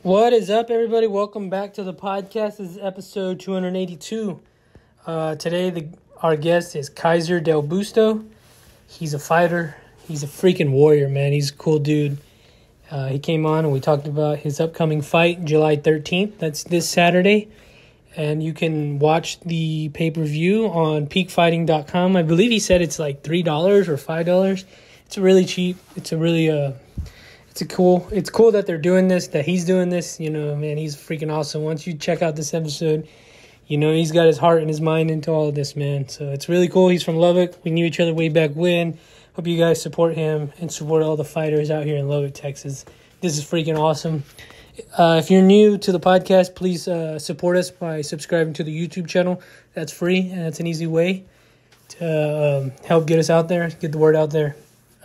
What is up, everybody? Welcome back to the podcast. This is episode 282. Today, our guest is Kyzer DelBusto. He's a fighter. He's a freaking warrior, man. He's a cool dude. He came on and we talked about his upcoming fight, July 13th. That's this Saturday. And you can watch the pay-per-view on peakfighting.com. I believe he said it's like $3 or $5. It's really cheap. It's cool that they're doing this, that he's doing this. You know, man, he's freaking awesome. Once you check out this episode, you know, he's got his heart and his mind into all of this, man. So it's really cool. He's from Lubbock. We knew each other way back when. Hope you guys support him and support all the fighters out here in Lubbock, Texas. This is freaking awesome. If you're new to the podcast, please support us by subscribing to the YouTube channel. That's free, and that's an easy way to help get us out there, get the word out there.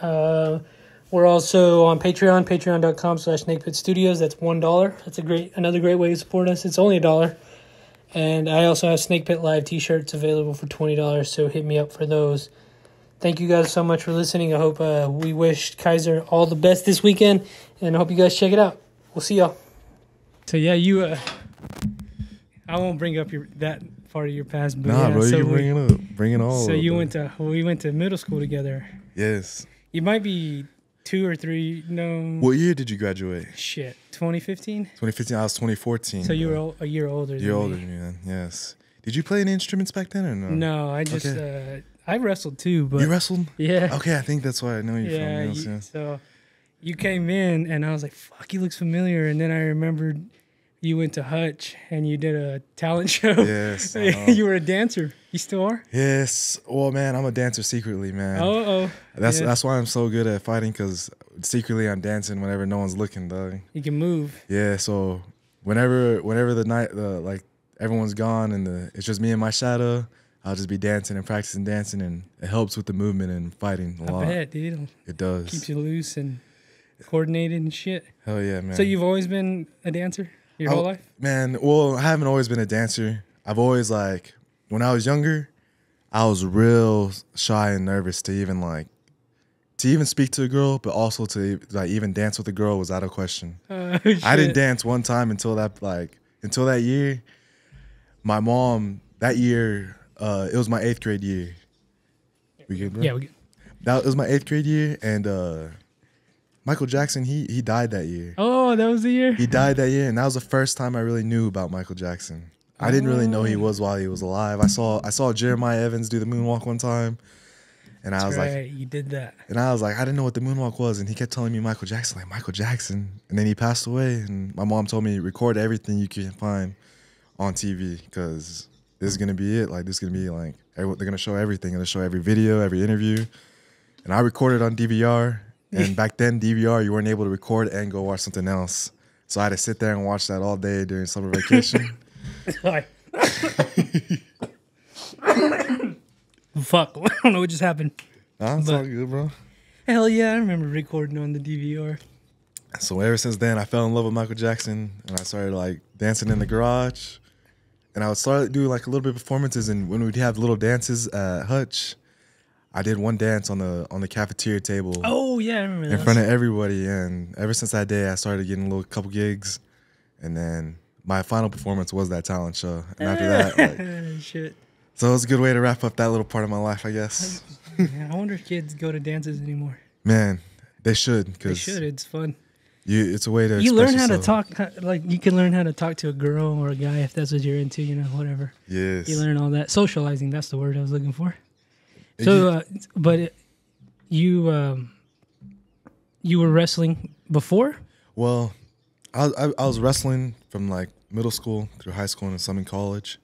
We're also on Patreon, patreon.com/SnakePitStudios. That's $1. That's another great way to support us. It's only $1. And I also have Snake Pit Live t-shirts available for $20, so hit me up for those. Thank you guys so much for listening. I hope we wish Kyzer all the best this weekend, and I hope you guys check it out. We'll see y'all. So yeah, I won't bring up that part of your past, but nah, yeah, bro, so you can bring it all. So we went to middle school together. Yes. You might be 2 or 3. No. What year did you graduate? Shit, 2015. 2015. I was 2014. So you were a year older. You're older than me, then. Yes. Did you play any instruments back then or no? No, I just I wrestled too. But you wrestled? Yeah. Okay, I think that's why I know you from. Yes. So you came in, and I was like, "Fuck, he looks familiar." And then I remembered you went to Hutch and you did a talent show. Yes. You were a dancer. You still are? Yes. Well, man, I'm a dancer secretly, man. Oh. That's why I'm so good at fighting, because secretly I'm dancing whenever no one's looking, dog. You can move. Yeah. So whenever the night like everyone's gone and it's just me and my shadow, I'll just be dancing and practicing dancing, and it helps with the movement and fighting a lot. I bet, dude. It does. Keeps you loose and coordinated and shit. Hell yeah, man. So you've always been a dancer your whole life? Man, well, I haven't always been a dancer. I've always, like, when I was younger, I was real shy and nervous to even speak to a girl, but also to like even dance with a girl was out of question. I didn't dance one time until that year. My mom, that year, it was my 8th grade year. We good, bro? Yeah, we good. It was my 8th grade year, and Michael Jackson, he died that year. Oh, that was the year? He died that year, and that was the first time I really knew about Michael Jackson. I didn't really know he was while he was alive. I saw Jeremiah Evans do the moonwalk one time, and I was like, you did that. And I was like, I didn't know what the moonwalk was, and he kept telling me Michael Jackson, and then he passed away, and my mom told me, record everything you can find on TV, because this is gonna be it. Like, this is gonna be like they're gonna show everything. They're gonna show every video, every interview, and I recorded on DVR. And back then, DVR, you weren't able to record and go watch something else. So I had to sit there and watch that all day during summer vacation. Fuck, I don't know what just happened. Nah, it's all good, bro. Hell yeah, I remember recording on the DVR. So ever since then, I fell in love with Michael Jackson, and I started like dancing in the garage. And I would start doing like a little bit of performances, and when we'd have little dances at Hutch, I did one dance on the cafeteria table. Oh yeah, I remember that. In front of everybody, and ever since that day, I started getting a couple gigs, and then my final performance was that talent show. And after that, shit. So it was a good way to wrap up that little part of my life, I guess. Man, I wonder if kids go to dances anymore. Man, they should. They should. It's fun. It's a way to. You learn how to yourself. talk. Like you can learn how to talk to a girl or a guy if that's what you're into. You know, whatever. Yes. You learn all that socializing. That's the word I was looking for. So, you were wrestling before? Well, I was wrestling from like middle school through high school and some in college,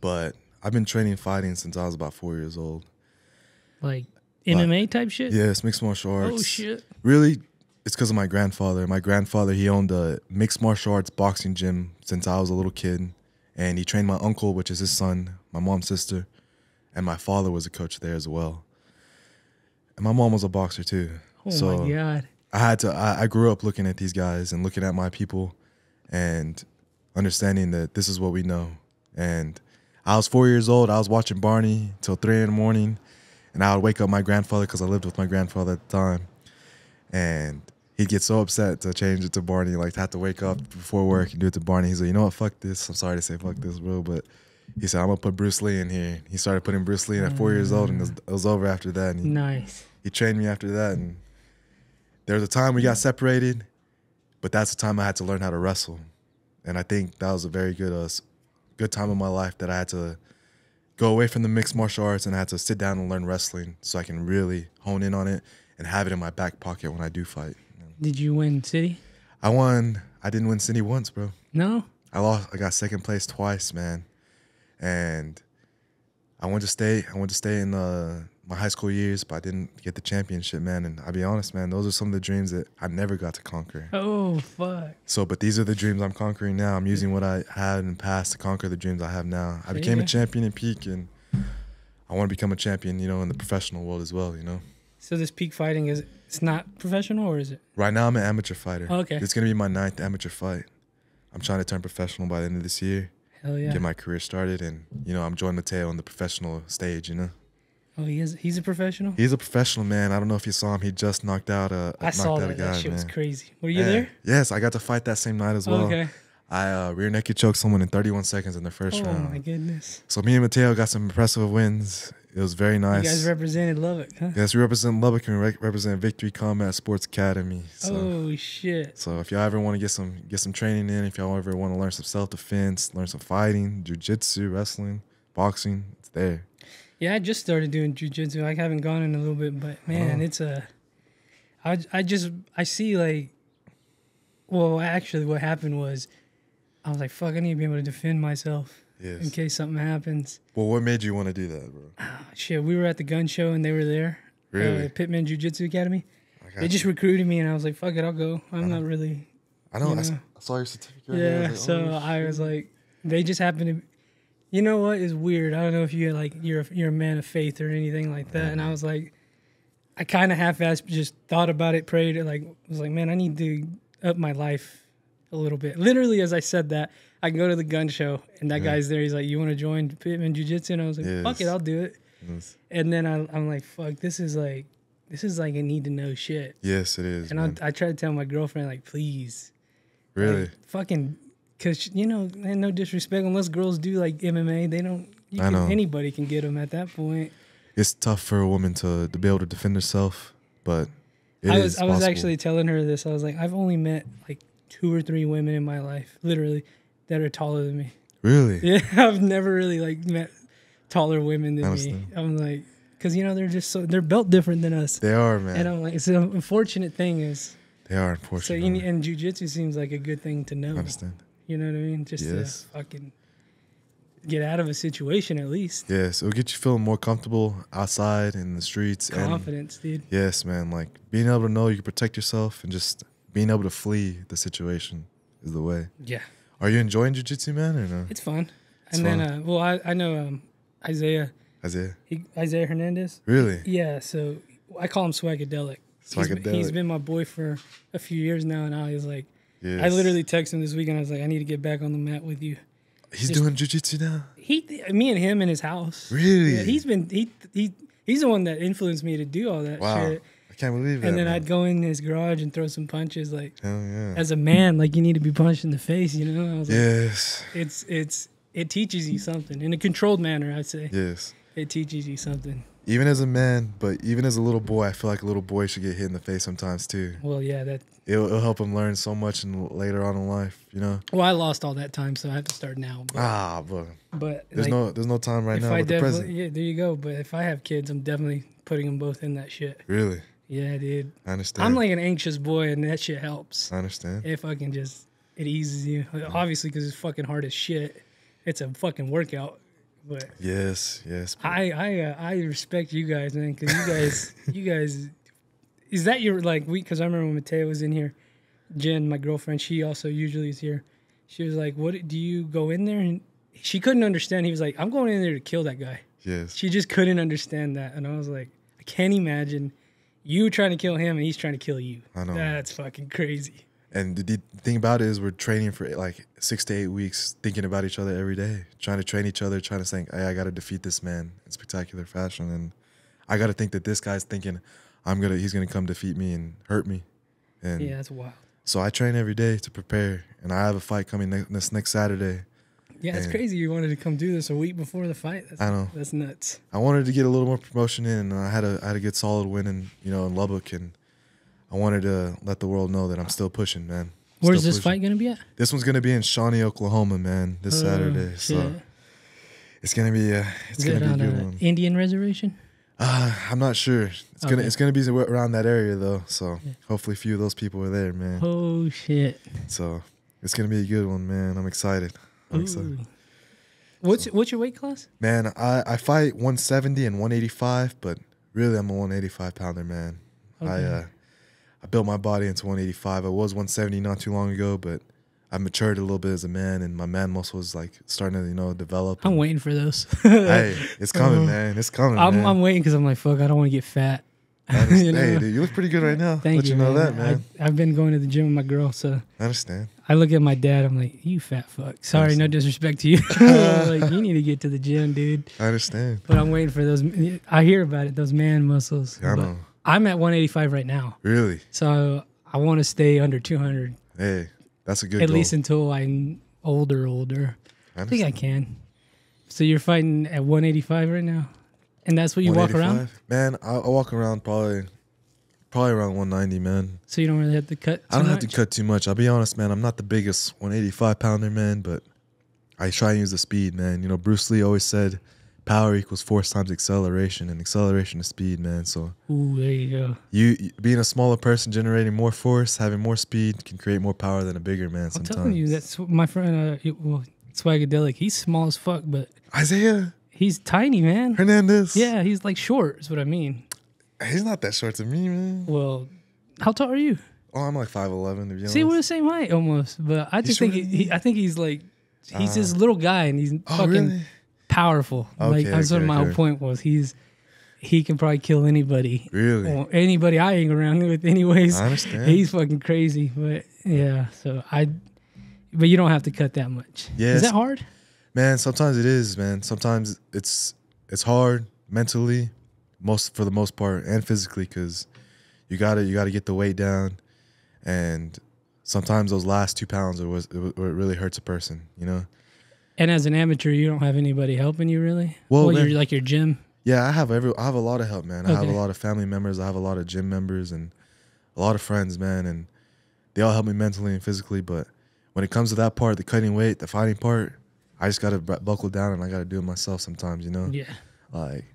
but I've been training fighting since I was about 4 years old. Like MMA type shit? Yes, mixed martial arts. Oh shit! Really, it's because of my grandfather. My grandfather, he owned a mixed martial arts boxing gym since I was a little kid, and he trained my uncle, which is his son, my mom's sister. And my father was a coach there as well. And my mom was a boxer too. Oh my God. I grew up looking at these guys and looking at my people and understanding that this is what we know. And I was 4 years old. I was watching Barney till 3 in the morning. And I would wake up my grandfather, because I lived with my grandfather at the time. And he'd get so upset to change it to Barney, like to have to wake up before work and do it to Barney. He's like, you know what, fuck this. I'm sorry to say fuck this, bro, but he said, I'm gonna put Bruce Lee in here. He started putting Bruce Lee in at 4 years old, and it was over after that. And Nice. he trained me after that, and there was a time we got separated, but that's the time I had to learn how to wrestle, and I think that was a very good time in my life that I had to go away from the mixed martial arts and I had to sit down and learn wrestling so I can really hone in on it and have it in my back pocket when I do fight. Did you win city? I won. I didn't win city once, bro. No? I lost. I got second place twice, man. And I went to state. I went to stay in my high school years, but I didn't get the championship, man. And I'll be honest, man, those are some of the dreams that I never got to conquer. Oh, fuck. So, but these are the dreams I'm conquering now. I'm using what I had in the past to conquer the dreams I have now. I became a champion in Peak, and I want to become a champion, you know, in the professional world as well, you know. So this Peak fighting, it's not professional, or is it? Right now, I'm an amateur fighter. Oh, okay. It's going to be my 9th amateur fight. I'm trying to turn professional by the end of this year. Hell yeah. Get my career started, and, you know, I'm joining Mateo on the professional stage, you know. Oh, he's a professional? He's a professional, man. I don't know if you saw him. He just knocked out a I saw that. guy, That shit man. was crazy. Were you there? Yes, I got to fight that same night as well. Okay. I rear naked choked someone in 31 seconds in the first round. Oh, my goodness. So me and Mateo got some impressive wins. It was very nice. You guys represented Lubbock, huh? Yes, we represent Lubbock and represent Victory Combat Sports Academy. So, Oh, shit. so if y'all ever want to get some training in, if y'all ever want to learn some self-defense, learn some fighting, jiu-jitsu, wrestling, boxing, it's there. Yeah, I just started doing jiu-jitsu. I haven't gone in a little bit, but, man, it's I see, like, well, actually what happened was I was like, fuck, I need to be able to defend myself in case something happens. Well, what made you want to do that, bro? Shit, we were at the gun show and they were there. Really? Pittman Jiu-Jitsu Academy. They just recruited me and I was like, fuck it, I'll go. I'm not really. I know. You know. I saw your certificate. Yeah, I was like, oh, I was like, they just happened to. You know what is weird? I don't know if you're a man of faith or anything like that. And I was like, I kind of half-assed just thought about it, prayed, was like, man, I need to up my life a little bit. Literally, as I said that, I can go to the gun show and that guy's there. He's like, you want to join Pittman Jiu-Jitsu? And I was like, fuck it, I'll do it. Yes. And then I'm like, fuck, this is like a need to know shit. Yes, it is. And I tried to tell my girlfriend, like, please. Really? Like, fucking, because, you know, and no disrespect, unless girls do like MMA, they don't, anybody can get them at that point. It's tough for a woman to be able to defend herself, but I was actually telling her this. I was like, I've only met like 2 or 3 women in my life, literally, that are taller than me. Really? Yeah, I've never really like met taller women than me. Understand. I'm like, because, you know, they're built different than us. They are, man. And I'm like, it's an unfortunate thing is. They are unfortunate. So, and jiu-jitsu seems like a good thing to know. I understand. You know what I mean? Just to fucking get out of a situation at least. Yes, it'll get you feeling more comfortable outside in the streets. Confidence, dude. Yes, man. Like being able to know you can protect yourself and just being able to flee the situation is the way. Yeah. Are you enjoying jiu-jitsu, man, or no? It's fun. I know Isaiah. Isaiah Hernandez. Really? Yeah, so I call him Swagadelic. He's been my boy for a few years now, and I was like, I literally texted him this weekend. I was like, I need to get back on the mat with you. He's doing jiu-jitsu now? Me and him in his house. Really? Yeah, he's the one that influenced me to do all that shit. I can't believe that. And then I'd go in his garage and throw some punches. Like, hell yeah. As a man, like, you need to be punched in the face, you know? I was yes. Like, it teaches you something in a controlled manner, I'd say. Yes. It teaches you something. Even as a man, but even as a little boy, I feel like a little boy should get hit in the face sometimes too. Well, yeah, it'll help him learn so much later on in life, you know. Well, I lost all that time, so I have to start now. But there's no time right now. With the present. Yeah, there you go. But if I have kids, I'm definitely putting them both in that shit. Really? Yeah, dude. I understand. I'm like an anxious boy, and that shit helps. I understand. It eases you. Obviously, because it's fucking hard as shit. It's a fucking workout. But yes. I respect you guys, man, because you guys, is that your because I remember when Mateo was in here, Jen, my girlfriend, she also usually is here. She was like, "What do you go in there?" And she couldn't understand. He was like, "I'm going in there to kill that guy." Yes. She just couldn't understand that, and I was like, I can't imagine you trying to kill him and he's trying to kill you. I know. That's fucking crazy. And the thing about it is we're training for like 6 to 8 weeks, thinking about each other every day, trying to train each other, trying to think, hey, I got to defeat this man in spectacular fashion. And I got to think that this guy's thinking he's going to come defeat me and hurt me. And Yeah, that's wild. so I train every day to prepare, and I have a fight coming this next Saturday. Yeah, it's And crazy you wanted to come do this a week before the fight. I know. That's nuts. I wanted to get a little more promotion in, and I had a good solid win in Lubbock, and I wanted to let the world know that I'm still pushing, man. Where's this fight gonna be at? This one's gonna be in Shawnee, Oklahoma, man. This Saturday, shit. so it's gonna be a good one. Indian reservation? I'm not sure. It's gonna be around that area though, so hopefully a few of those people are there, man. Oh shit! So it's gonna be a good one, man. I'm excited. What's your weight class? Man, I fight 170 and 185, but really I'm a 185 pounder, man. Okay. I built my body into 185. I was 170 not too long ago, but I matured a little bit as a man, and my man muscle was like starting to develop. I'm waiting for those. Hey, it's coming, man. It's coming. I'm waiting because I'm like, fuck, I don't want to get fat. Hey, dude, you look pretty good right now. Thank you. Know that, man. I've been going to the gym with my girl, so I understand. I look at my dad. I'm like, you fat fuck. Sorry, no disrespect to you. Like, you need to get to the gym, dude. I understand. But I'm waiting for those. I hear about it. Those man muscles. Yeah, I know. I'm at 185 right now. Really? So I want to stay under 200. Hey, that's a good At goal. least until I'm older. I think I can. So you're fighting at 185 right now? And that's what you walk around? Man, I walk around probably around 190, man. So you don't really have to cut too I don't much? have to cut too much. I'll be honest, man. I'm not the biggest 185 pounder, man, but I try and use the speed, man. Bruce Lee always said power equals force times acceleration, and acceleration is speed, man. So ooh, there you go. You being a smaller person, generating more force, having more speed can create more power than a bigger man sometimes. I'm telling you, that's my friend, Swagadelic. He's small as fuck, but Isaiah, he's tiny, man. Hernandez. Yeah, he's like short is what I mean. He's not that short to me, man. Well, how tall are you? Oh, I'm like 5'11", to be honest. See, we're the same height almost, but I just think I think he's like he's this little guy and he's fucking really? Powerful. Okay, that's what my whole point was. He can probably kill anybody. Really? Well, anybody I hang around with, anyways. I understand. He's fucking crazy, but yeah. But you don't have to cut that much. Yes. Is that hard? Man, sometimes it is, man. Sometimes it's hard mentally, for the most part, and physically, because you gotta get the weight down, and sometimes those last 2 pounds are what really hurts a person, And as an amateur, you don't have anybody helping you, really. Well, you're like your gym. Yeah, I have a lot of help, man. I have a lot of family members. I have a lot of gym members and a lot of friends, man, and they all help me mentally and physically. But when it comes to that part, the cutting weight, the fighting part, I just gotta buckle down and I gotta do it myself sometimes, Yeah. Like,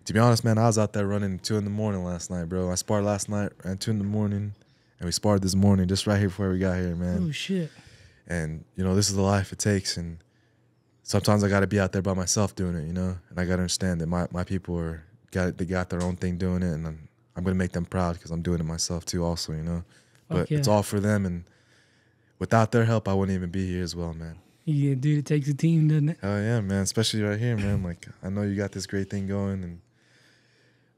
to be honest, man, I was out there running 2 a.m. last night, bro. I sparred last night, ran 2 a.m, and we sparred this morning, just right here before we got here, man. Oh shit. And this is the life it takes, and sometimes I got to be out there by myself doing it, and I got to understand that my people they got their own thing doing it, and I'm going to make them proud because I'm doing it myself too also, But it's all for them, and without their help, I wouldn't even be here as well, man. Yeah, dude, it takes a team, doesn't it? Oh, yeah, man, especially right here, man. Like, I know you got this great thing going, and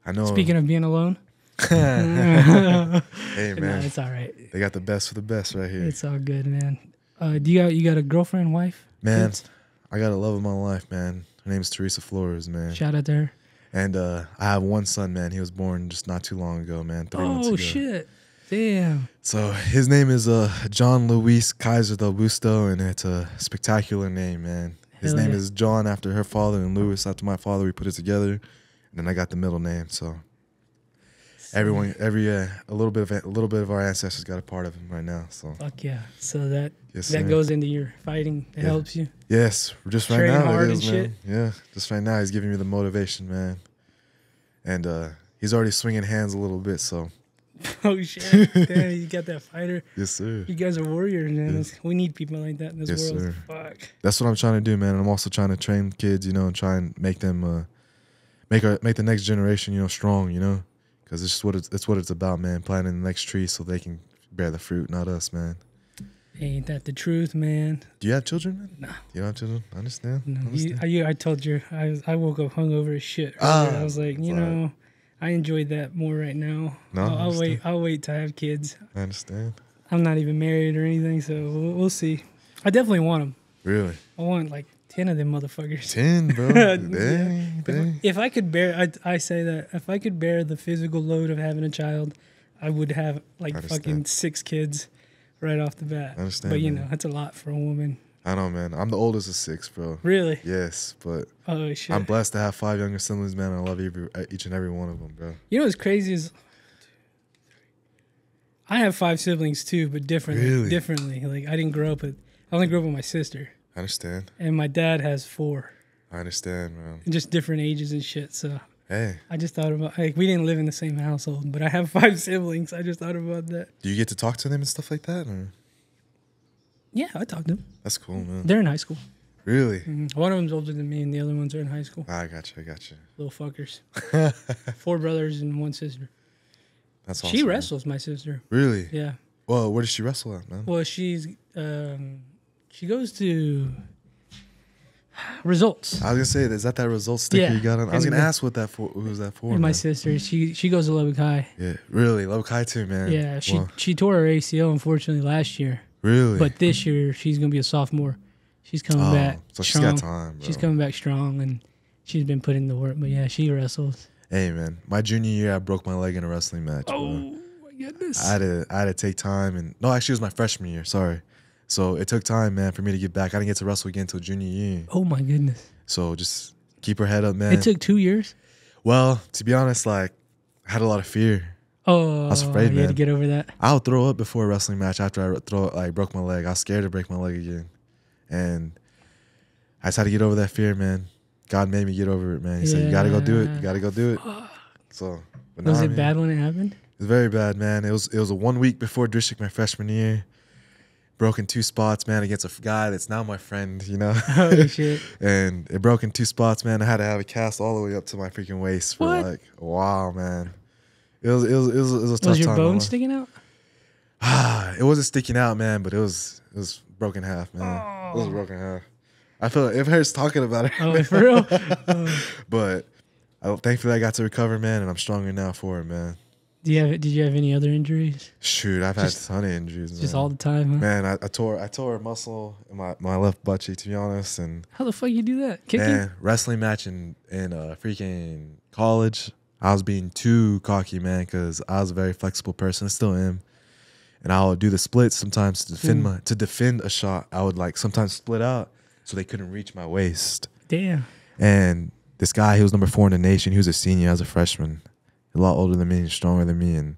I know. Speaking of being alone. Hey, man. No, it's all right. They got the best for the best right here. It's all good, man. You got a girlfriend, wife? Man, kids? I got a love of my life, man. Her name's Teresa Flores, man. Shout out to her. And I have one son, man. He was born just not too long ago, man. 3 months ago. Oh, shit. Damn. So his name is John Luis Kyzer DelBusto, and it's a spectacular name, man. His name is John after her father and Louis after my father. We put it together, and then I got the middle name. So a little bit of our ancestors got a part of him right now. So fuck yeah. So that sir. goes into your fighting. It helps you. Yes, just right Train now hard it is, and man. shit. Yeah, just right now he's giving me the motivation, man. And he's already swinging hands a little bit, so. Oh shit! Damn, you got that fighter. Yes, sir. You guys are warriors, man. Yes. We need people like that in this world. Sir. Fuck. That's what I'm trying to do, man. And I'm also trying to train kids, and try and make them, make the next generation, strong, because it's just what it's about, man. Planting the next tree so they can bear the fruit, not us, man. Ain't that the truth, man? Do you have children, man? No. You don't have children? I understand. No. I told you I woke up hungover as shit. I was like, I enjoyed that more right now. No, I'll wait to have kids. I understand. I'm not even married or anything, so we'll see. I definitely want them. Really? I want like 10 of them motherfuckers. 10, bro. Dang. If I could bear, I say that if I could bear the physical load of having a child, I would have like I fucking understand. 6 kids right off the bat. I understand, But you man. know, that's a lot for a woman. I know, man. I'm the oldest of 6, bro. Really? Yes, but Oh shit. I'm blessed to have 5 younger siblings, man. I love each and every one of them, bro. You know what's crazy is I have 5 siblings too, but differently. Really? Differently. Like I only grew up with my sister, I understand. and my dad has 4, I understand, man. and just different ages and shit. So Hey, I just thought about like we didn't live in the same household, but I have 5 siblings. I just thought about that. do you get to talk to them and stuff like that? Or? Yeah, I talked to them. That's cool, man. They're in high school. Really? One of them's older than me, and the other ones are in high school. I got you. I got you. Little fuckers. 4 brothers and 1 sister. That's awesome. She man. wrestles, my sister. Really? Yeah. Well, where does she wrestle at, man? Well, she goes to Results. I was gonna say, is that result sticker Yeah. you got on? I was And gonna the- ask what that for. Who was that for? And my man? sister, she goes to Lubbock High. Yeah, really. Love Kai too, man. Yeah, Wow. she tore her ACL unfortunately last year, Really? but this year she's gonna be a sophomore. She's coming back. So she's strong. got time, bro. She's coming back strong, and she's been putting in the work. But yeah, she wrestles. Hey, man. My junior year, I broke my leg in a wrestling match. Bro. Oh my goodness! I had to take time, and no, actually, it was my freshman year. Sorry. So it took time, man, for me to get back. I didn't get to wrestle again until junior year. Oh my goodness! So just keep her head up, man. It took 2 years. Well, to be honest, like I had a lot of fear. Oh, I was afraid, you had man. to get over that. I would throw up before a wrestling match after I broke my leg. I was scared to break my leg again, and I just had to get over that fear, man. God made me get over it, man. He said, "You got to go do it. You got to go do it." So, but Was nah, it man, bad when it happened? It was very bad, man. It was a 1 week before district my freshman year. Broke in 2 spots, man, against a guy that's now my friend, you know. Holy shit! And it broke in 2 spots, man. I had to have a cast all the way up to my freaking waist for What? like a while, man. It was a tough Was your time. bone sticking out? It wasn't sticking out, man, but it was broken half, man. It was broken half. I feel like it hurts talking about it. Oh, for real? But thankfully I got to recover, man, and I'm stronger now for it, man. Did you have any other injuries? Shoot, I've had a ton of injuries, man. Just all the time, huh? Man, I tore a muscle in my left butt cheek, to be honest, and How the fuck you do that? Kicking? man, wrestling match in freaking college, I was being too cocky, man, because I was a very flexible person. I still am. And I would do the splits sometimes to defend a shot. I would like sometimes split out so they couldn't reach my waist. Damn. And this guy, he was number 4 in the nation. He was a senior. I was a freshman. A lot older than me and stronger than me. And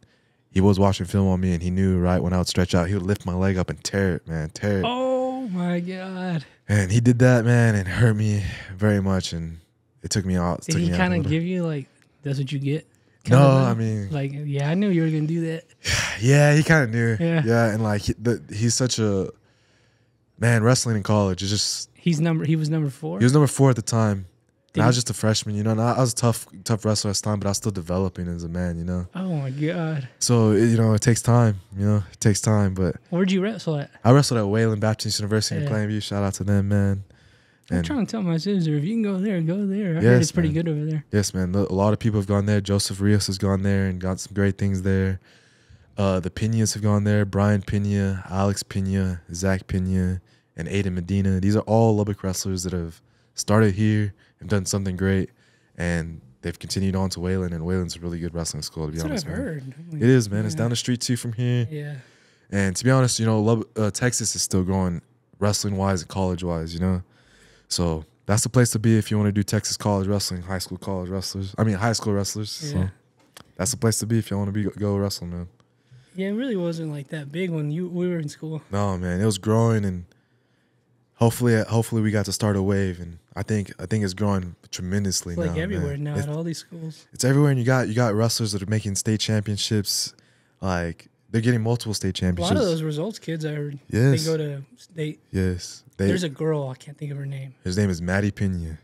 he was watching film on me, and he knew right when I would stretch out, he would lift my leg up and tear it, man. Tear it. Oh my god. And he did that, man, and hurt me very much. And it took me out. Did he kind of give you like, that's what you get? No, Kinda I mean, like, yeah, I knew you were gonna do that. yeah, he kind of knew. Yeah. And like he's such a man. Wrestling in college is just. He was number 4. He was number 4 at the time. And I Did was he- just a freshman, you know. And I was a tough wrestler at the time, but I was still developing as a man, you know. Oh my god. So it takes time, you know. It takes time, but Where'd you wrestle at? I wrestled at Wayland Baptist University in Yeah. Plainview. Shout out to them, man. I'm And trying to tell my sister if you can go there, go there. I heard Yes, it's pretty man. good over there. yes, man. A lot of people have gone there. Joseph Rios has gone there and got some great things there. The Pinas have gone there. Brian Pina, Alex Pina, Zach Pina, and Aiden Medina. These are all Lubbock wrestlers that have started here and done something great, and they've continued on to Wayland. And Wayland's a really good wrestling school, to be That's what honest, I've man. heard. It is, man. It's Yeah. down the street too from here. Yeah. And to be honest, you know, Texas is still growing wrestling wise and college wise, you know. So that's the place to be if you want to do Texas college wrestling, high school wrestlers. Yeah. So that's the place to be if you want to go wrestling, man. Yeah, it really wasn't like that big when we were in school. No, man, it was growing, and hopefully we got to start a wave, and I think it's growing tremendously It's now. like everywhere man. now at all these schools. It's everywhere, and you got wrestlers that are making state championships, like they're getting multiple state A lot championships. of those results kids, I heard, Yes. they go to state. Yes, There's a girl, I can't think of her name. His name is Maddie Pena.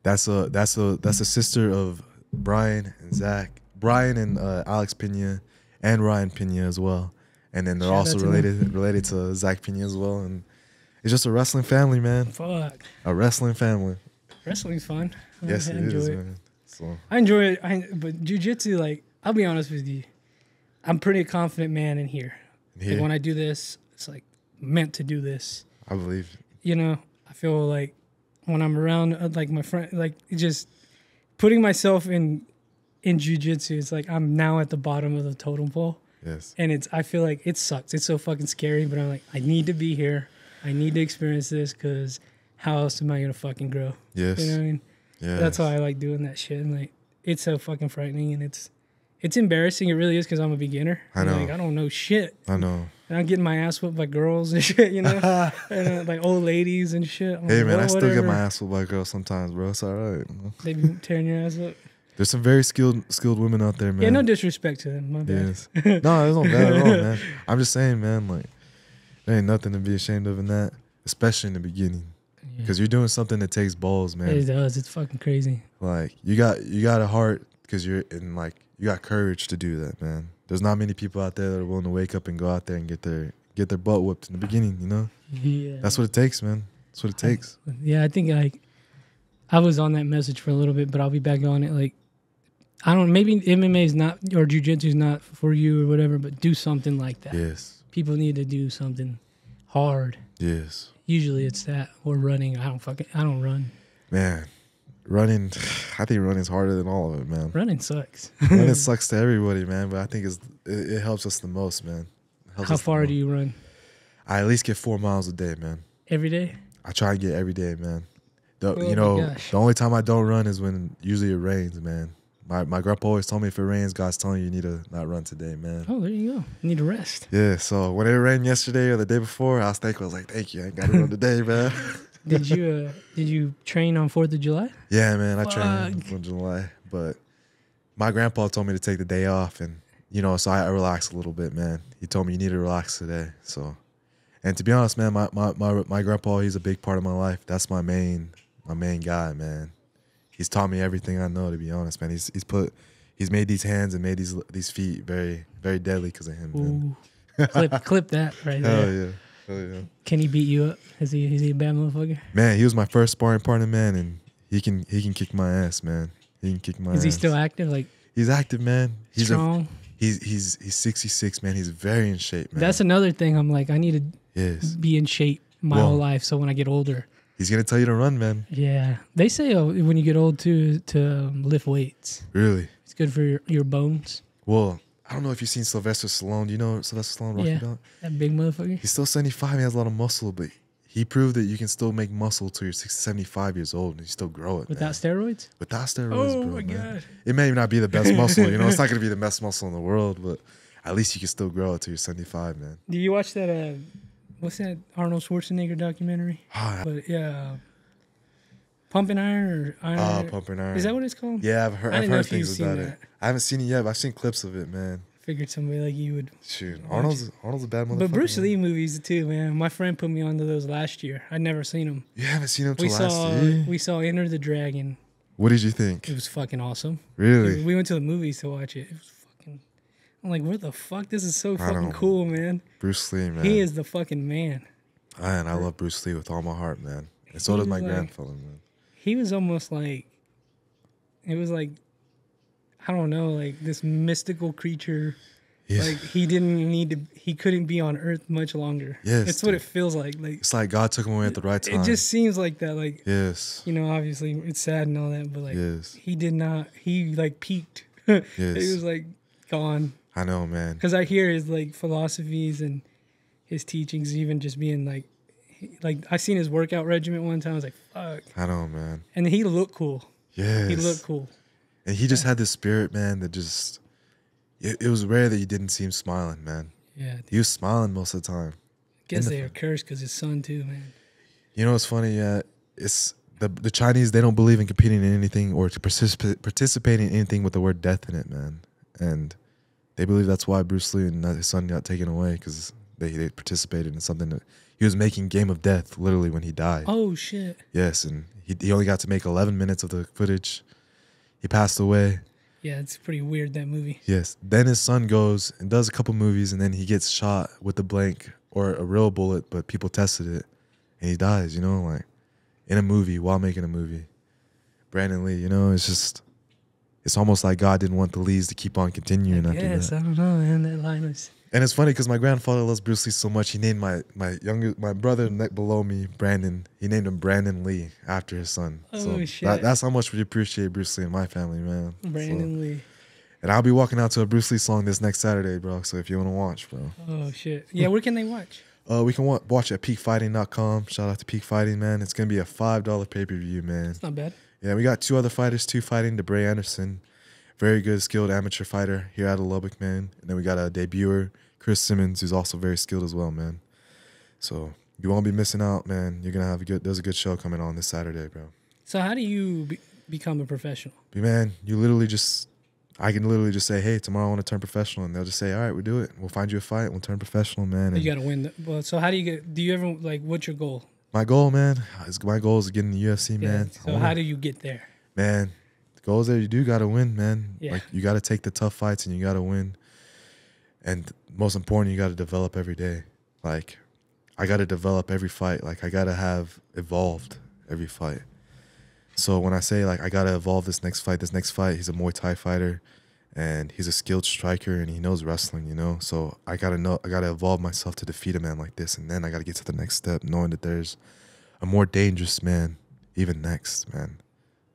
That's a sister of Brian and Alex Pena, and Ryan Pena as well. And then they're Shout also out to them. related to Zach Pena as well. And it's just a wrestling family, man. Fuck. A wrestling family. Wrestling's fun. Yes, I it enjoy is, it. man. So I enjoy it. But jiu-jitsu, like, I'll be honest with you. I'm pretty confident man in here. here, Like, when I do this, it's like meant to do this. I believe. You know, I feel like when I'm around like my friend, like just putting myself in in jiu-jitsu, it's like I'm now at the bottom of the totem pole. Yes. And I feel like it sucks. It's so fucking scary, but I'm like, I need to be here. I need to experience this because how else am I going to fucking grow? Yes. You know what I mean? Yeah. That's why I like doing that shit. And like, it's so fucking frightening and it's embarrassing. It really is because I'm a beginner. I know. Like, I don't know shit. I know. And I'm getting my ass whooped by girls and shit, you know? And like old ladies and shit. I'm Hey, like, man, well, I still whatever. get my ass whooped by girls sometimes, bro. It's all right. They be tearing your ass up. There's some very skilled women out there, man. Yeah, no disrespect to them. My bad. Yes. No, it's not bad at all, man. I'm just saying, man, like, there ain't nothing to be ashamed of in that, especially in the beginning. Because you're doing something that takes balls, man. It does. It's fucking crazy. Like, you got a heart because you're in, like, you got courage to do that, man. There's not many people out there that are willing to wake up and go out there and get their butt whooped in the beginning, you know? Yeah. That's what it takes, man. That's what it takes. Yeah, I think I was on that message for a little bit, but I'll be back on it. Like, I don't, maybe MMA is not, or jiu-jitsu is not for you or whatever, but do something like that. Yes. People need to do something hard. Yes. Usually it's that or running. I don't run. Man, running, I think running's harder than all of it, man. Running sucks. Running sucks to everybody, man, but I think it helps us the most, man. How far do you run? I at least get 4 miles a day, man. Every day? I try and get every day, man. Oh You know, my gosh. the only time I don't run is when usually it rains, man. My grandpa always told me if it rains, God's telling you need to not run today, man. Oh, there you go. You need to rest. Yeah, so when it rained yesterday or the day before, I was thankful. I was like, thank you. I ain't got to run today, man. Did you train on 4th of July? Yeah, man. I trained in July. But my grandpa told me to take the day off. And, you know, so I relaxed a little bit, man. He told me you need to relax today. So, and to be honest, man, my grandpa, he's a big part of my life. That's my main guy, man. He's taught me everything I know, to be honest, man. He's made these hands and made these feet very, very deadly because of him, man. Clip that right there. Hell yeah. Can he beat you up? Is he a bad motherfucker? Man, he was my first sparring partner, man, and he can kick my ass, man. He can kick my ass. Is he still active? Like, he's active, man. He's strong. He's 66, man. He's very in shape, man. That's another thing. I'm like, I need to be in shape my whole life, so when I get older. He's gonna tell you to run, man. Yeah, they say when you get old to lift weights. Really? It's good for your bones. Well, I don't know if you've seen Sylvester Stallone. Do you know Sylvester Stallone? Rocky Dog? That big motherfucker. He's still 75. He has a lot of muscle, but he proved that you can still make muscle till you're 75 years old and you still grow it. Without steroids? Without steroids, oh bro. My man. God. It may not be the best muscle, you know. It's not gonna be the best muscle in the world, but at least you can still grow it till you're 75, man. Do you watch that? What's that Arnold Schwarzenegger documentary? Oh, yeah. Pumping Iron or Iron? Pumping Iron. Is that what it's called? Yeah, I've heard things about that. it. I haven't seen it yet, but I've seen clips of it, man. Figured somebody like you would. Shoot, Arnold's a bad motherfucker. But Bruce man. Lee movies too, man. My friend put me onto those last year. I'd never seen them. You haven't seen them till last year? We saw Enter the Dragon. What did you think? It was fucking awesome. Really? We went to the movies to watch it. It was fucking. I'm like, what the fuck? This is so fucking cool, man. Bruce Lee, man. He is the fucking man. And I love Bruce Lee with all my heart, man. And so does my grandfather, man. He was almost like, it was like, I don't know, like this mystical creature. Yeah. Like he couldn't be on Earth much longer. Yes. That's what it feels like. Like it's like God took him away at the right time. It just seems like that. Like, yes. You know, obviously it's sad and all that, but like, yes. He like peaked. Yes. He was like gone. I know, man. Because I hear his like philosophies and his teachings even just being like I seen his workout regimen one time. I was like, fuck. I know, man. And he looked cool. Yes. He looked cool. And he just had this spirit, man, that just, it was rare that you didn't see him smiling, man. Yeah. He was smiling most of the time. I guess they are cursed because his son too, man. You know what's funny? Yeah, it's the Chinese, they don't believe in competing in anything or to participate in anything with the word death in it, man. And they believe that's why Bruce Lee and his son got taken away, because they participated in something that he was making Game of Death literally when he died. Oh shit. Yes, and he only got to make 11 minutes of the footage. He passed away. Yeah, it's pretty weird, that movie. Yes. Then his son goes and does a couple movies, and then he gets shot with a blank or a real bullet, but people tested it, and he dies, you know, like in a movie while making a movie. Brandon Lee, you know, it's almost like God didn't want the Lees to keep on continuing after that. Yes, I don't know, man. That line was... And it's funny because my grandfather loves Bruce Lee so much. He named my brother below me, Brandon. He named him Brandon Lee after his son. Oh, shit. That's how much we appreciate Bruce Lee in my family, man. Brandon Lee. And I'll be walking out to a Bruce Lee song this next Saturday, bro. So if you want to watch, bro. Oh, shit. Yeah, where can they watch? We can watch at peakfighting.com. Shout out to Peak Fighting, man. It's going to be a $5 pay-per-view, man. It's not bad. Yeah, we got 2 other fighters, 2 fighting. DeBray Anderson, very good, skilled amateur fighter here out of Lubbock, man. And then we got a debuter, Chris Simmons, who's also very skilled as well, man. So you won't be missing out, man. You're going to have there's a good show coming on this Saturday, bro. So how do you become a professional? Man, I can literally just say, hey, tomorrow I want to turn professional. And they'll just say, all right, we'll do it. We'll find you a fight. We'll turn professional, man. And you got to win. Well, so how do you ever, like, what's your goal? My goal, man, is to get in the UFC, man. So how do you get there? Man, the goal is that you do got to win, man. Yeah. Like, you got to take the tough fights and you got to win. And most important, you got to develop every day. Like, I got to develop every fight. Like, I got to have evolved every fight. So when I say, like, I got to evolve this next fight, he's a Muay Thai fighter, and he's a skilled striker, and he knows wrestling, you know? So I got to evolve myself to defeat a man like this, and then I got to get to the next step, knowing that there's a more dangerous man even next, man.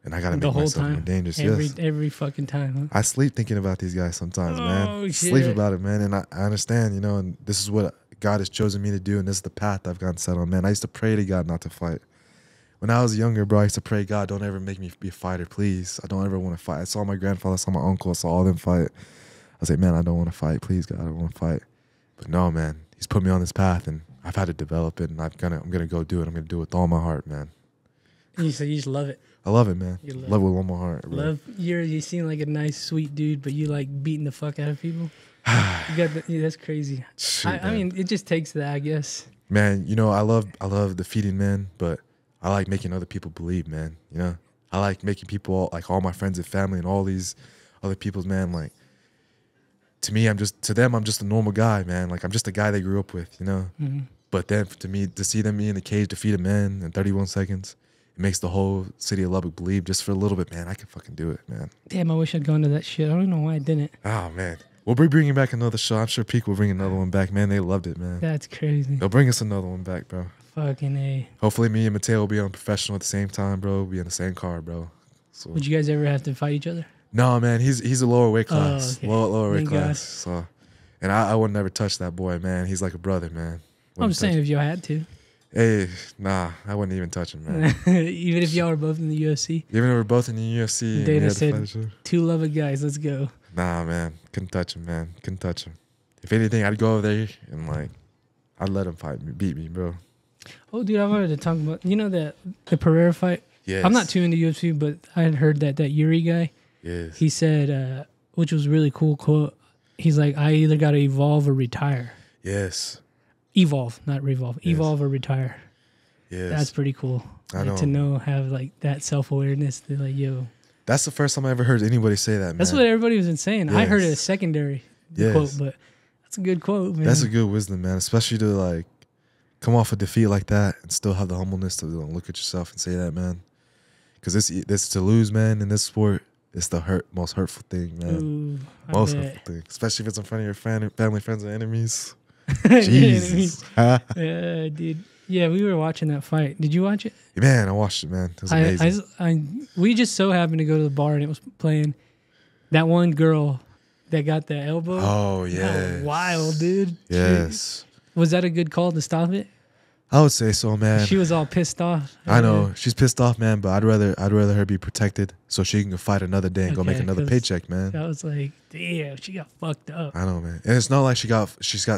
And I got to make myself more dangerous. Every fucking time, huh? I sleep thinking about these guys sometimes, man. Shit. Sleep about it, man. And I understand, you know, and this is what God has chosen me to do, and this is the path I've gotten set on, man. I used to pray to God not to fight. When I was younger, bro, I used to pray, God, don't ever make me be a fighter, please. I don't ever want to fight. I saw my grandfather, I saw my uncle, I saw all them fight. I was like, man, I don't want to fight. Please, God, I don't want to fight. But no, man, he's put me on this path, and I've had to develop it, and I'm gonna go do it. I'm gonna do it with all my heart, man. And you just love it. I love it, man. Love it with all my heart. Bro. You seem like a nice, sweet dude, but you like beating the fuck out of people. That's crazy. Shoot, I mean, it just takes that, I guess. Man, you know, I love defeating men, but I like making other people believe, man. You know, I like making people, like all my friends and family and all these other people's, man, like, to them, I'm just a normal guy, man. Like, I'm just a guy they grew up with, you know? Mm-hmm. But then to see me in the cage defeat a man in 31 seconds, it makes the whole city of Lubbock believe just for a little bit, man, I can fucking do it, man. Damn, I wish I'd gone to that shit. I don't know why I didn't. Oh, man. We'll be bringing back another show. I'm sure Peak will bring another one back, man. They loved it, man. That's crazy. They'll bring us another one back, bro. Fucking A. Hopefully me and Mateo will be on professional at the same time, bro. We'll be in the same car, bro. So. Would you guys ever have to fight each other? No, man. He's a lower weight class. Okay. Lower weight Thank class. God. So, and I would never touch that boy, man. He's like a brother, man. I'm just saying if you had to. Hey, nah, I wouldn't even touch him, man. Even if y'all were both in the UFC? Even if we're both in the UFC. Dana said, 2 Lubbock guys, let's go. Nah, man. Couldn't touch him, man. Couldn't touch him. If anything, I'd go over there and, like, I'd let him beat me, bro. Oh, dude, I wanted to talk about, you know, the Pereira fight? Yes. I'm not too into UFC, but I had heard that Yuri guy, yes. He said, which was really cool quote, he's like, I either got to evolve or retire. Yes. Evolve, not revolve. Yes. Evolve or retire. Yes. That's pretty cool. I know. To have, like, that self-awareness. They're like, yo. That's the first time I ever heard anybody say that, man. That's what everybody was saying. Yes. I heard it as secondary quote, but that's a good quote, man. That's a good wisdom, man, especially to, like, come off a defeat like that and still have the humbleness to look at yourself and say that, man. Because this to lose, man, in this sport, it's the most hurtful thing, man. Ooh, most hurtful thing, especially if it's in front of your family, friends, and enemies. Jesus. Yeah, dude. Yeah, we were watching that fight. Did you watch it? Man, I watched it, man. It was amazing. We just so happened to go to the bar and it was playing that one girl that got the elbow. Oh, yeah. Wild, dude. Yes. Was that a good call to stop it? I would say so, man. She was all pissed off. I know. She's pissed off, man, but I'd rather her be protected so she can go fight another day and go make another paycheck, man. I was like, damn, she got fucked up. I know, man. And it's not like she got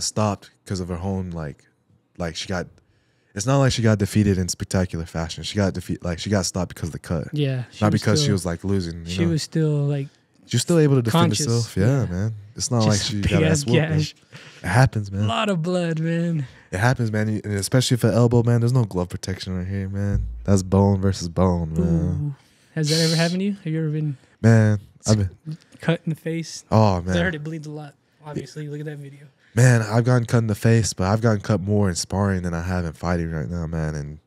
stopped because of her own, it's not like she got defeated in spectacular fashion. She got stopped because of the cut. Yeah. Not because she was, like, losing. She was still, like, she was still able to defend conscious. herself. Yeah, man. It's not like she got ass whooped. It happens, man. A lot of blood, man. It happens, man. And especially for elbow, man. There's no glove protection right here, man. That's bone versus bone, man. Ooh. Has that ever happened to you? Have you ever been cut in the face? Oh, man. I heard it bleeds a lot. Obviously, look at that video. Man, I've gotten cut in the face, but I've gotten cut more in sparring than I have in fighting right now, man. And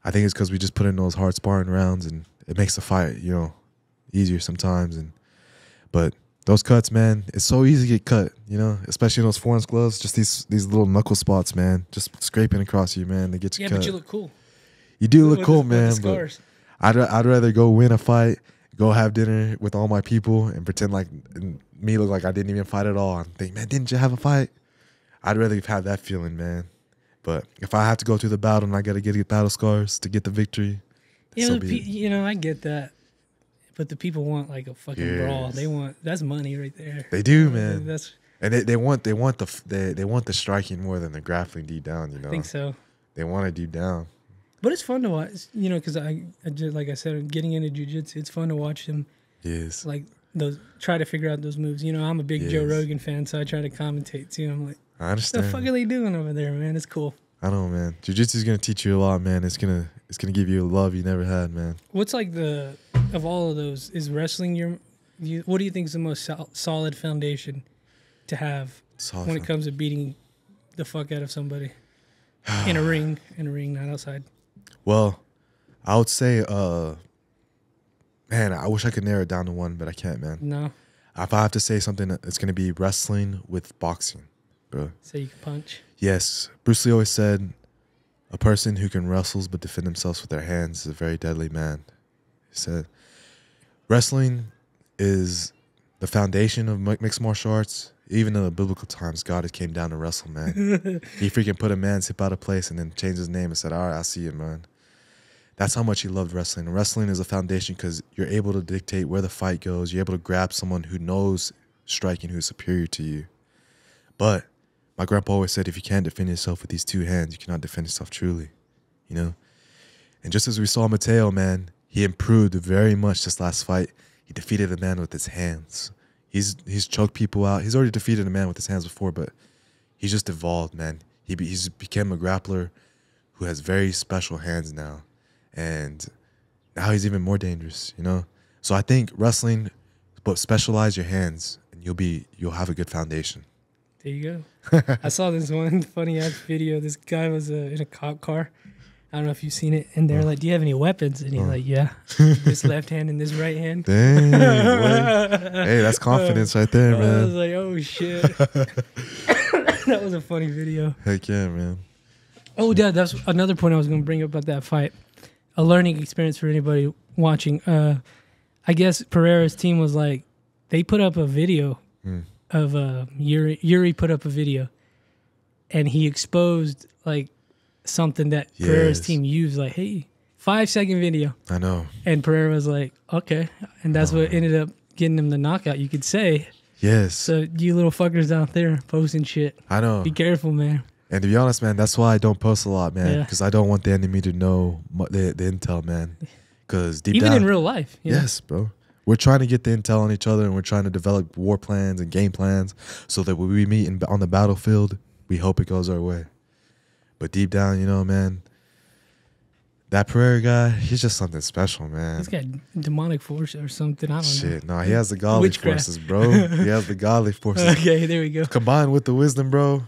I think it's because we just put in those hard sparring rounds, and it makes the fight, easier sometimes. But those cuts, man, it's so easy to get cut, especially in those forearm gloves, just these little knuckle spots, man, just scraping across you, man, to get you cut. Yeah, but you look cool. You do look cool, man, but I'd rather go win a fight, go have dinner with all my people and pretend like and me look like I didn't even fight at all. And think, man, didn't you have a fight? I'd rather have that feeling, man. But if I have to go through the battle and I got to get battle scars to get the victory, Yeah, so be it. you know, I get that. But the people want like a fucking brawl. They want that's money right there. They do, man. That's And they want the striking more than the grappling deep down. You know, I think so. They want it deep down. But it's fun to watch, you know, because I just, like I said, getting into jiu-jitsu, it's fun to watch them. Yes. Like those, try to figure out those moves. You know, I'm a big Joe Yes. Rogan fan, so I try to commentate too. I'm like, I what understand. the fuck are they doing over there, man? It's cool. I know, man. Jiu-jitsu is gonna teach you a lot, man. It's gonna give you a love you never had, man. What's like of all of those, is wrestling what do you think is the most solid foundation to have when it comes to beating the fuck out of somebody in a ring, not outside? Well, I would say, man, I wish I could narrow it down to one, but I can't, man. No. If I have to say something, it's gonna be wrestling with boxing, bro. So you can punch. Yes, Bruce Lee always said, a person who can wrestle but defend themselves with their hands is a very deadly man. He said, wrestling is the foundation of mixed martial arts. Even in the biblical times, God came down to wrestle, man. He freaking put a man's hip out of place and then changed his name and said, all right, I'll see you, man. That's how much he loved wrestling. And wrestling is a foundation because you're able to dictate where the fight goes. You're able to grab someone who knows striking, who's superior to you. But my grandpa always said, if you can't defend yourself with these two hands, you cannot defend yourself truly, you know? And just as we saw Mateo, man, he improved very much this last fight. He defeated a man with his hands. He's choked people out. He's already defeated a man with his hands before, but he's just evolved, man. He's become a grappler who has very special hands now. And now he's even more dangerous, you know? So I think wrestling, but specialize your hands and you'll have a good foundation. There you go. I saw this one funny ass video. This guy was in a cop car. I don't know if you've seen it. And they're like, do you have any weapons? And he's like, yeah. This left hand and this right hand. Dang. Hey, that's confidence right there, man. I was like, oh, shit. That was a funny video. Heck yeah, man. Oh, Dad, that's another point I was going to bring up about that fight. A learning experience for anybody watching. I guess Pereira's team was like, they put up a video of Yuri put up a video. And he exposed, like, something that Pereira's team used, like, hey, 5-second video. I know. And Pereira was like, okay. And that's what ended up getting him the knockout, you could say. Yes. So you little fuckers out there posting shit. I know. Be careful, man. And to be honest, man, that's why I don't post a lot, man. Because I don't want the enemy to know the intel, man. Because deep down, even in real life. Yes, bro. We're trying to get the intel on each other, and we're trying to develop war plans and game plans so that when we meet on the battlefield, we hope it goes our way. But deep down, you know, man, that Pereira guy, he's just something special, man. He's got demonic force or something. I don't know. Shit, no, he has the godly forces, bro. He has the godly forces. Okay, there we go. Combined with the wisdom, bro,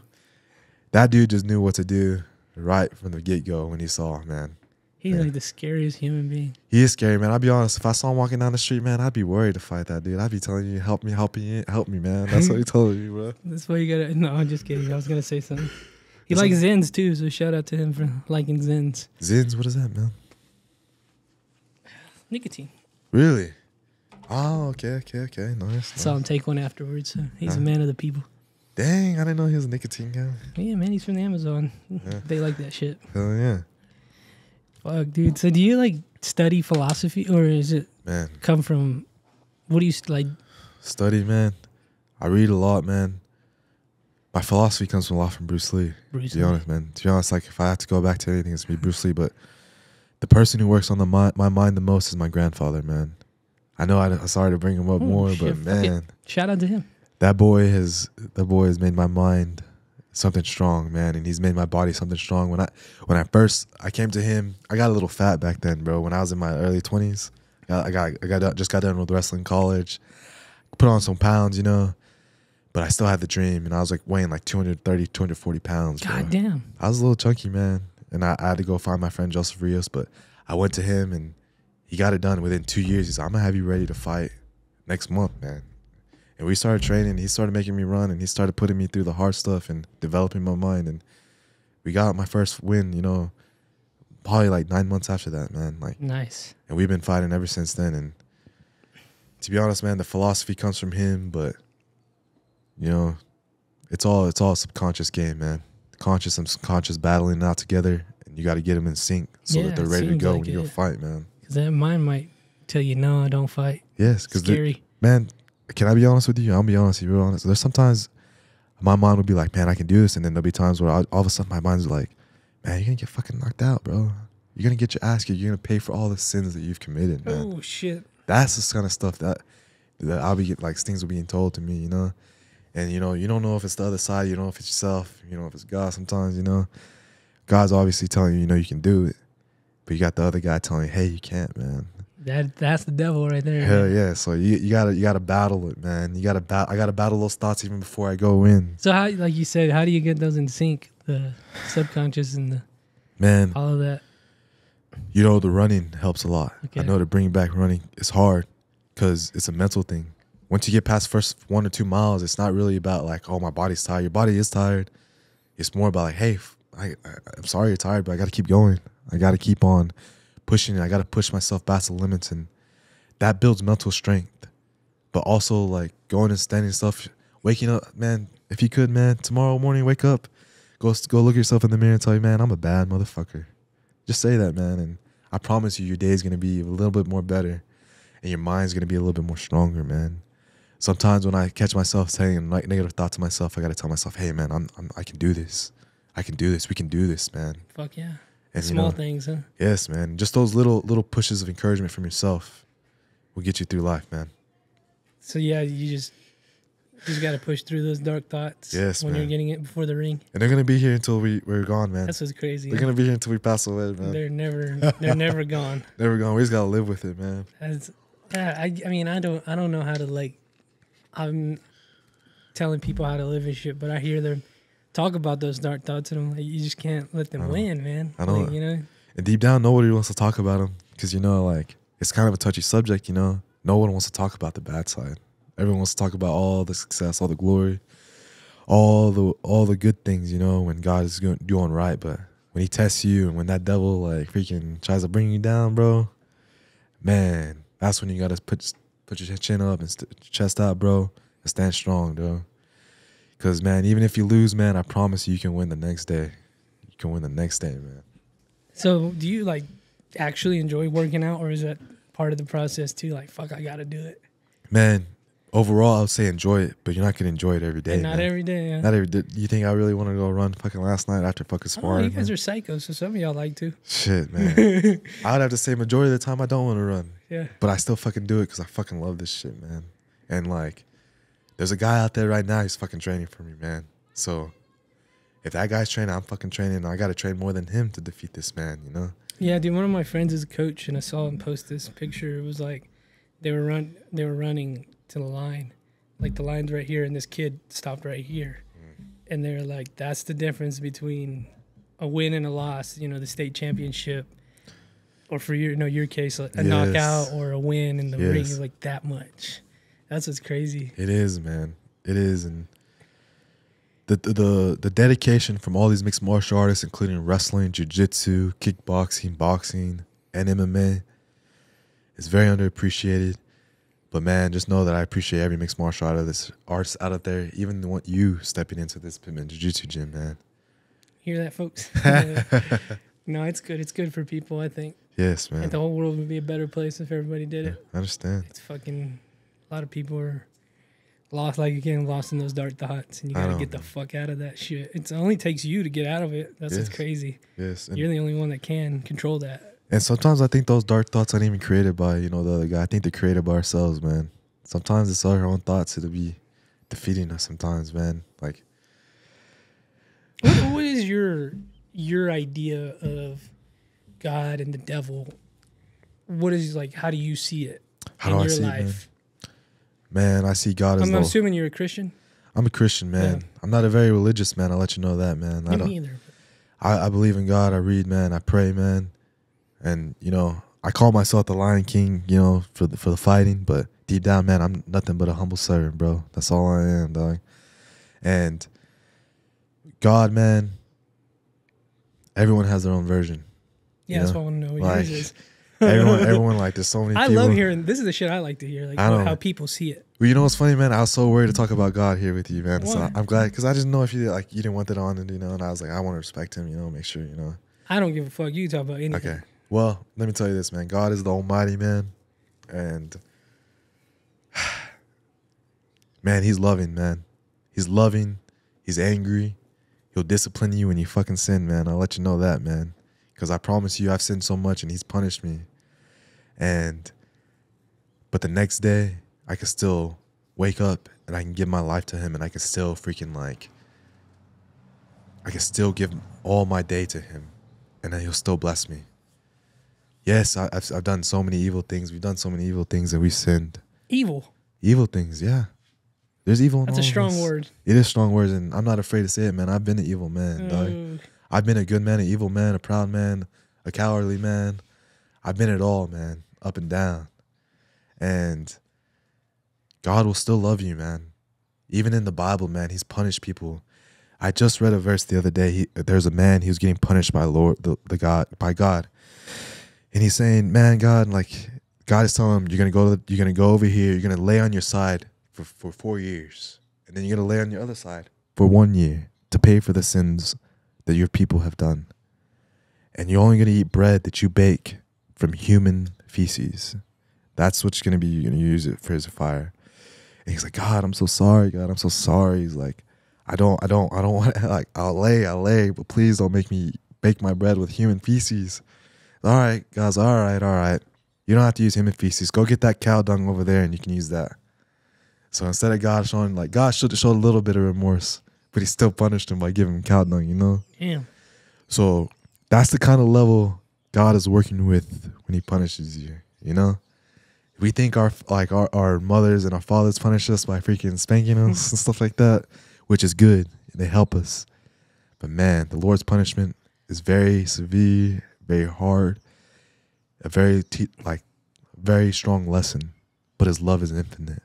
that dude just knew what to do right from the get-go when he saw, man. He's like the scariest human being. He is scary, man. I'll be honest. If I saw him walking down the street, man, I'd be worried to fight that dude. I'd be telling you, help me, man. That's what he told you, bro. That's why you gotta. No, I'm just kidding. I was gonna say something. He likes Zins too, so shout out to him for liking Zins. Zins, what is that, man? Nicotine. Really? Oh, okay. Nice. Saw him take one afterwards. So he's a man of the people. Dang, I didn't know he was a nicotine guy. Yeah, man, he's from the Amazon. Yeah. They like that shit. Hell yeah. Fuck, dude. So do you like study philosophy, or is it come from? What do you like? Study, man. I read a lot, man. My philosophy comes from a lot from Bruce Lee. To be honest, man. To be honest, like if I had to go back to anything, it's gonna be Bruce Lee. But the person who works on my mind the most is my grandfather, man. I know I'm sorry to bring him up more, but man, shout out to him. That boy has made my mind something strong, man, and he's made my body something strong. When I first came to him, I got a little fat back then, bro. When I was in my early 20s, I just got done with wrestling college, put on some pounds, you know. But I still had the dream, and I was like weighing like 230, 240 pounds. God damn. I was a little chunky, man. And I had to go find my friend Joseph Rios, but I went to him, and he got it done within 2 years. He's like, I'm going to have you ready to fight next month, man. And we started training, and he started making me run, and he started putting me through the hard stuff and developing my mind. And we got my first win, you know, probably like 9 months after that, man. Like, nice. And we've been fighting ever since then, and to be honest, man, the philosophy comes from him, but you know, it's all a subconscious game, man. Conscious and subconscious battling it out together, and you got to get them in sync so that they're ready to go when you go fight, man. Because that mind might tell you, no, don't fight. Yes, because scary. Man, can I be honest with you? I'll be honest with you, real honest. There's sometimes my mind will be like, man, I can do this, and then there'll be times where all of a sudden my mind's like, man, you're gonna get fucking knocked out, bro. You're gonna get your ass kicked. You're gonna pay for all the sins that you've committed, man. Oh shit. That's the kind of stuff that I'll be like, things are being told to me, you know. And you don't know if it's the other side, you don't know if it's yourself, you know if it's God. Sometimes, you know, God's obviously telling you, you know, you can do it, but you got the other guy telling you, hey, you can't, man. That's the devil right there. Hell man. yeah. So you gotta battle it, man. I gotta battle those thoughts even before I go in. So how, like you said, how do you get those in sync? The subconscious and all of that. You know, the running helps a lot. Okay. I know to bring back running is hard because it's a mental thing. Once you get past first 1 or 2 miles, it's not really about like, oh, my body's tired. Your body is tired. It's more about like, hey, I'm sorry you're tired, but I got to keep going. I got to keep on pushing it. I got to push myself past the limits, and that builds mental strength. But also like going and standing stuff, waking up, man. If you could, man, tomorrow morning, wake up, go look yourself in the mirror and tell you, man, I'm a bad motherfucker. Just say that, man, and I promise you, your day is gonna be a little bit more better, and your mind's gonna be a little bit more stronger, man. Sometimes when I catch myself saying like negative thoughts to myself, I gotta tell myself, hey, man, I can do this. I can do this. We can do this, man. Fuck yeah. And small things, huh? Yes, man. Just those little pushes of encouragement from yourself will get you through life, man. So yeah, you just got to push through those dark thoughts. Yes, when man. you're getting it before the ring. And they're gonna be here until we're gone, man. That's what's crazy. They're gonna be here until we pass away, man. They're never gone. Never gone. We just gotta live with it, man. I mean, I don't know how to like. I'm telling people how to live and shit, but I hear them talk about those dark thoughts, and I'm like, you just can't let them win, man. I know. Like, you know. And deep down, nobody wants to talk about them because, you know, like, it's kind of a touchy subject, you know. No one wants to talk about the bad side. Everyone wants to talk about all the success, all the glory, all the good things, you know, when God is doing right. But when he tests you and when that devil, like, freaking tries to bring you down, bro, man, that's when you got to put your chin up and chest out, bro, and stand strong, bro. Because, man, even if you lose, man, I promise you can win the next day. You can win the next day, man. So do you, like, actually enjoy working out, or is that part of the process, too? Like, fuck, I got to do it. Man, overall, I would say enjoy it, but you're not going to enjoy it every day, Not every day, yeah. Not every day. You think I really want to go run fucking last night after fucking sparring? You guys are psychos, so some of y'all like to. Shit, man. I would have to say majority of the time I don't want to run. Yeah. But I still fucking do it because I fucking love this shit, man. And, like, there's a guy out there right now who's fucking training for me, man. So if that guy's training, I'm fucking training. I got to train more than him to defeat this man, you know? Yeah, dude, one of my friends is a coach, and I saw him post this picture. It was like they were running to the line. Like, the line's right here, and this kid stopped right here. And they were like, that's the difference between a win and a loss, you know, the state championship. Or for your case, a knockout or a win in the ring is like that much. That's what's crazy. It is, man. It is. And the dedication from all these mixed martial artists, including wrestling, jiu-jitsu, kickboxing, boxing, and MMA, is very underappreciated. But, man, just know that I appreciate every mixed martial artist out there, even you stepping into this Pittman Jiu-Jitsu gym, man. Hear that, folks? No, it's good. It's good for people, I think. Yes, man. And the whole world would be a better place if everybody did it. I understand. It's fucking... A lot of people are lost in those dark thoughts, and you got to get the fuck out of that shit. It only takes you to get out of it. That's what's crazy. Yes. You're the only one that can control that. And sometimes I think those dark thoughts aren't even created by, the other guy. I think they're created by ourselves, man. Sometimes it's our own thoughts that'll be defeating us sometimes, man. Like, what is your idea of God and the devil? What is, like, how do you see it in your life? Man, I see God as I'm assuming you're a Christian? I'm a Christian, man. Yeah. I'm not a very religious man. I'll let you know that, man. Me either. I believe in God. I read, man. I pray, man. And, I call myself the Lion King, for the fighting. But deep down, man, I'm nothing but a humble servant, bro. That's all I am, dog. And God, man, everyone has their own version. Yeah, that's what I want to know what yours is. everyone like there's so many I people. love hearing this is the shit I like to hear, like I know. how people see it. Well, you know what's funny, man? I was so worried to talk about God here with you, man. Why? So I'm glad because I just know if you like you didn't want that on, and and I was like, I want to respect him, make sure, I don't give a fuck. You can talk about anything. Okay. Well, let me tell you this, man. God is the Almighty, man, and man, He's loving, man. He's loving. He's angry. He'll discipline you when you fucking sin, man. I'll let you know that, man. Because I promise you, I've sinned so much, and He's punished me. But the next day, I can still wake up and I can give my life to Him, and I can still freaking I can still give all my day to Him, and then He'll still bless me. Yes, I've done so many evil things. We've done so many evil things that we've sinned. Evil Things, yeah. There's evil in all of us. That's a strong word. It is strong words, and I'm not afraid to say it, man. I've been an evil man, dog. I've been a good man, an evil man, a proud man, a cowardly man. I've been it all, man, up and down. And God will still love you, man. Even in the Bible, man, He's punished people. I just read a verse the other day. There's a man, he was getting punished by by God. And he's saying, man, God is telling him, you're gonna go over here, you're gonna lay on your side for 4 years. And then you're gonna lay on your other side for 1 year to pay for the sins that your people have done. And you're only gonna eat bread that you bake from human feces. That's what you're gonna be. You're gonna use it for as a fire. And he's like, God, I'm so sorry. God, I'm so sorry. He's like, I don't want to, I'll lay, but please don't make me bake my bread with human feces. All right, guys, all right. You don't have to use human feces. Go get that cow dung over there and you can use that. So instead of God showing, God should have showed a little bit of remorse, but He still punished him by giving him cow dung, Damn. So that's the kind of level God is working with when He punishes you, We think our mothers and our fathers punish us by freaking spanking us and stuff like that, which is good. They help us. But man, the Lord's punishment is very severe, very hard, a very strong lesson. But His love is infinite.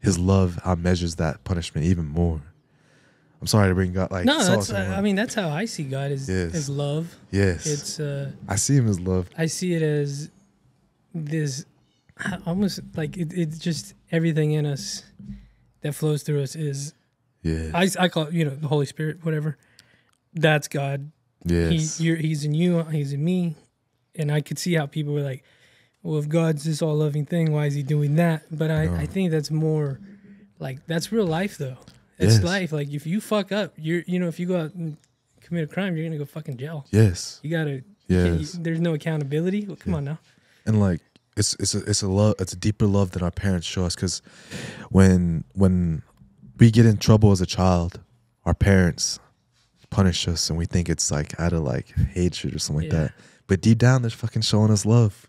His love outmeasures that punishment even more. I'm sorry to bring God no, that's how I see God as love. Yes, it's I see Him as love. I see it as this. Almost like it's just everything in us that flows through us is. Yes. I call it, the Holy Spirit, whatever. That's God. Yes. He's in you. He's in me. And I could see how people were like, well, if God's this all loving thing, why is He doing that? But I think that's more that's real life though. It's life. Like if you fuck up, if you go out and commit a crime, you're gonna go fucking jail. Yes. You gotta. Yes. There's no accountability. Well, come on now. And it's a love. It's a deeper love than our parents show us. Because when we get in trouble as a child, our parents punish us, and we think it's out of hatred or something like that. But deep down, they're fucking showing us love.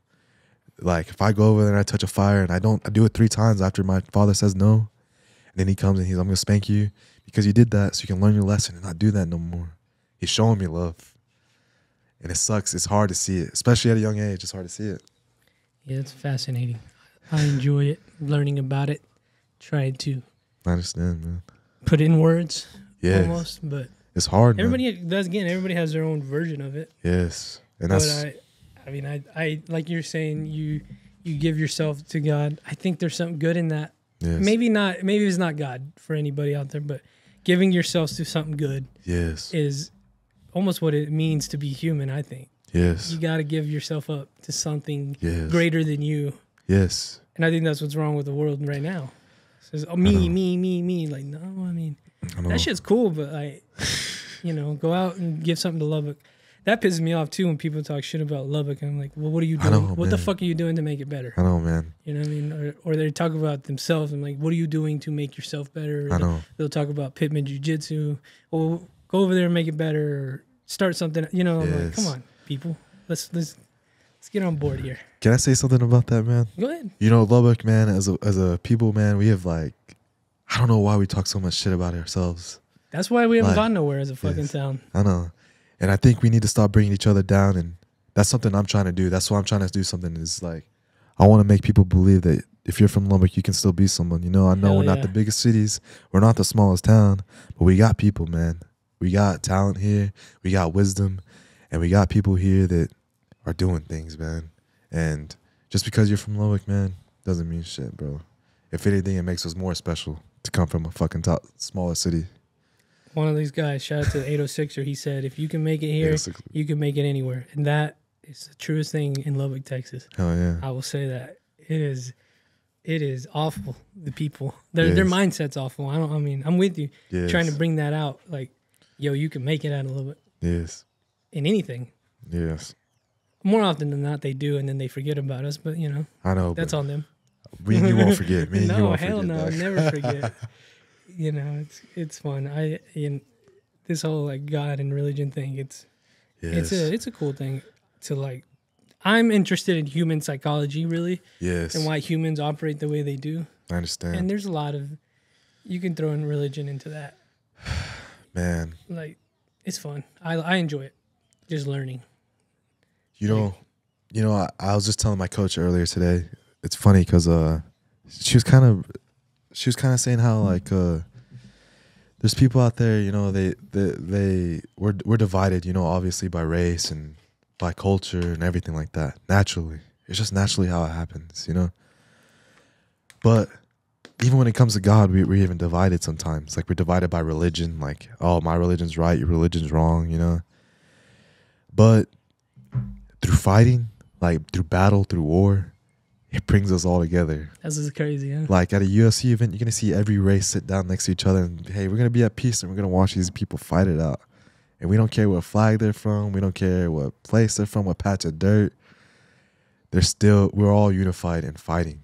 If I go over there and I touch a fire and I do it 3 times after my father says no, and then he comes and I'm gonna spank you because you did that, so you can learn your lesson and not do that no more. He's showing me love, and it sucks. It's hard to see it, especially at a young age. It's hard to see it. Yeah, it's fascinating. I enjoy it, learning about it, trying to. I understand, man. Put it in words, almost, but it's hard. Everybody does. Again, everybody has their own version of it. Yes, and that's. But I like you're saying, you give yourself to God. I think there's something good in that. Yes. Maybe not. Maybe it's not God for anybody out there, but giving yourselves to something good. Yes. Is almost what it means to be human. I think. Yes. You got to give yourself up to something yes. greater than you. Yes. And I think that's what's wrong with the world right now. It says, oh, me. Like, no, that shit's cool, but go out and give something to Lubbock. That pisses me off too when people talk shit about Lubbock. And I'm like, well, what are you doing? What the fuck are you doing to make it better? I know, man. You know what I mean? Or they talk about themselves. I'm like, what are you doing to make yourself better? I know. They'll talk about Pittman Jiu-Jitsu. Well, go over there and make it better. Or start something. I'm like, come on, people. Let's get on board here. Can I say something about that, man? Go ahead. Lubbock, man, as a people, man, we have I don't know why we talk so much shit about ourselves. That's why we haven't gone nowhere as a fucking town. I know. And I think we need to stop bringing each other down, and that's something I'm trying to do. That's why I'm trying to do something is I want to make people believe that if you're from Lubbock, you can still be someone. I know we're not the biggest cities. We're not the smallest town, but we got people, man. We got talent here. We got wisdom, and we got people here that are doing things, man. And just because you're from Lubbock, man, doesn't mean shit, bro. If anything, it makes us more special to come from a fucking smaller city. One of these guys, shout out to the 806er, he said, if you can make it here, you can make it anywhere. And that is the truest thing in Lubbock, Texas. Hell yeah. I will say that. It is awful, the people. Their mindset's awful. I'm with you. Yes. Trying to bring that out. Like, yo, you can make it out of Lubbock. Yes. In anything. Yes. More often than not, they do, and then they forget about us. But, I know. That's on them. You won't forget me. No, you won't hell forget no. that. Never forget. It's fun. This whole like God and religion thing. It's a cool thing to like. I'm interested in human psychology, really. Yes. And why humans operate the way they do. I understand. And there's a lot of, you can throw in religion into that. Man. Like, it's fun. I enjoy it. Just learning. I was just telling my coach earlier today. It's funny because she was kind of saying how like there's people out there, we're divided, obviously by race and by culture and everything like that. Naturally. It's just naturally how it happens, But even when it comes to God, we're even divided sometimes. Like we're divided by religion, like, oh, my religion's right, your religion's wrong, But through fighting, like through battle, through war, it brings us all together. This is crazy, huh? Like at a UFC event, you're going to see every race sit down next to each other and, hey, we're going to be at peace and we're going to watch these people fight it out. And we don't care what flag they're from. We don't care what place they're from, what patch of dirt. We're all unified in fighting.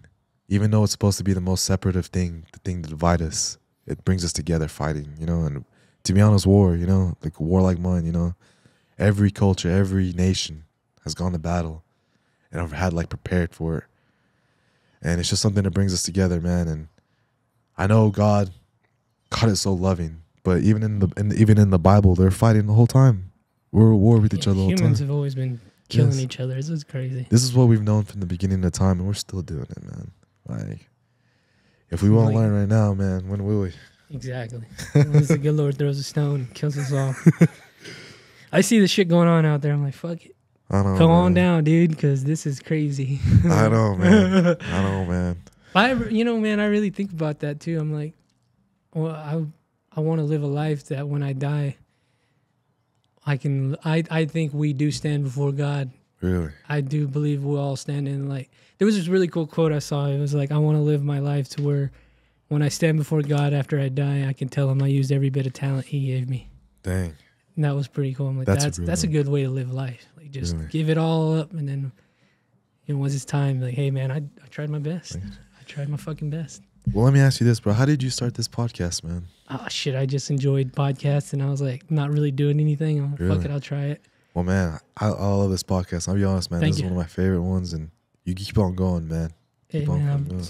Even though it's supposed to be the most separative thing, the thing to divide us, it brings us together fighting, And to be honest, war, like a war like mine, every culture, every nation has gone to battle and I've had like prepared for it. And it's just something that brings us together, man. And I know God is so loving, but even in the Bible, they're fighting the whole time. We're at war with each other the whole time. Humans have always been killing each other. This is cracy. This is what we've known from the beginning of time, and we're still doing it, man. Like, if we won't learn right now, man, when will we? Exactly. Once the good Lord throws a stone, kills us all. I see the shit going on out there. I'm like, fuck it. I know, Come on down, dude, because this is crazy. I know, man. I really think about that too. I'm like, well, I want to live a life that when I die, I think we do stand before God. Really? I do believe we'll all stand in like. There was this really cool quote I saw. It was like, I want to live my life to where when I stand before God after I die, I can tell him I used every bit of talent he gave me. Dang. And that was pretty cool. I'm like, that's a good way to live life. Like, just give it all up, and then, once it's time, like, hey, man, I tried my best. I tried my fucking best. Well, let me ask you this, bro. How did you start this podcast, man? Oh, shit, I just enjoyed podcasts, and I was like, not really doing anything. I'm like, fuck it, I'll try it. Well, man, I love this podcast. I'll be honest, man. This is one of my favorite ones, and you keep on going, man. Keep on going.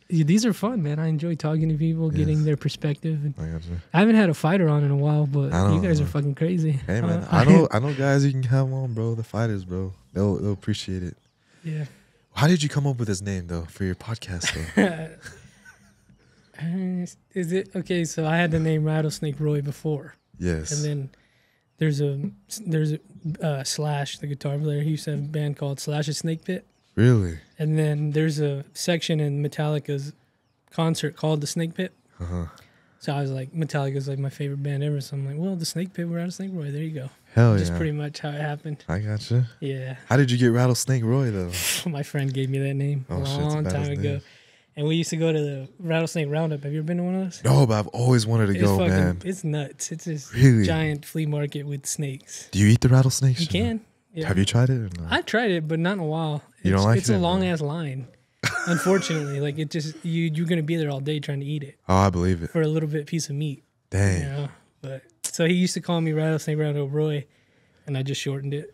These are fun, man. I enjoy talking to people, getting their perspective. And I haven't had a fighter on in a while, but you guys are fucking crazy. Hey, man, I know guys you can have on, bro. The fighters, bro. They'll appreciate it. Yeah. How did you come up with this name though for your podcast though? Is it okay? So I had the name Rattlesnake Roy before. Yes. And then there's a Slash, the guitar player. He used to have a band called Slash's Snake Pit. Really? And then there's a section in Metallica's concert called the Snake Pit. Uh-huh. So I was like, Metallica's like my favorite band ever. So I'm like, well, the Snake Pit, we're Rattlesnake Roy. There you go. Hell Just yeah. pretty much how it happened. I gotcha. Yeah. How did you get Rattlesnake Roy though? My friend gave me that name a long time ago. Name. And we used to go to the Rattlesnake Roundup. Have you ever been to one of those? No, but I've always wanted to go, man. It's nuts. It's this really? Giant flea market with snakes. Do you eat the rattlesnakes? You can. Yeah. Have you tried it? Or not? I've tried it, but not in a while. You don't like it? It's a long ass line. Unfortunately, like it just you're gonna be there all day trying to eat it. Oh, I believe it. For a little bit piece of meat. Dang. But so he used to call me Rattlesnake Roundup Roy, and I just shortened it.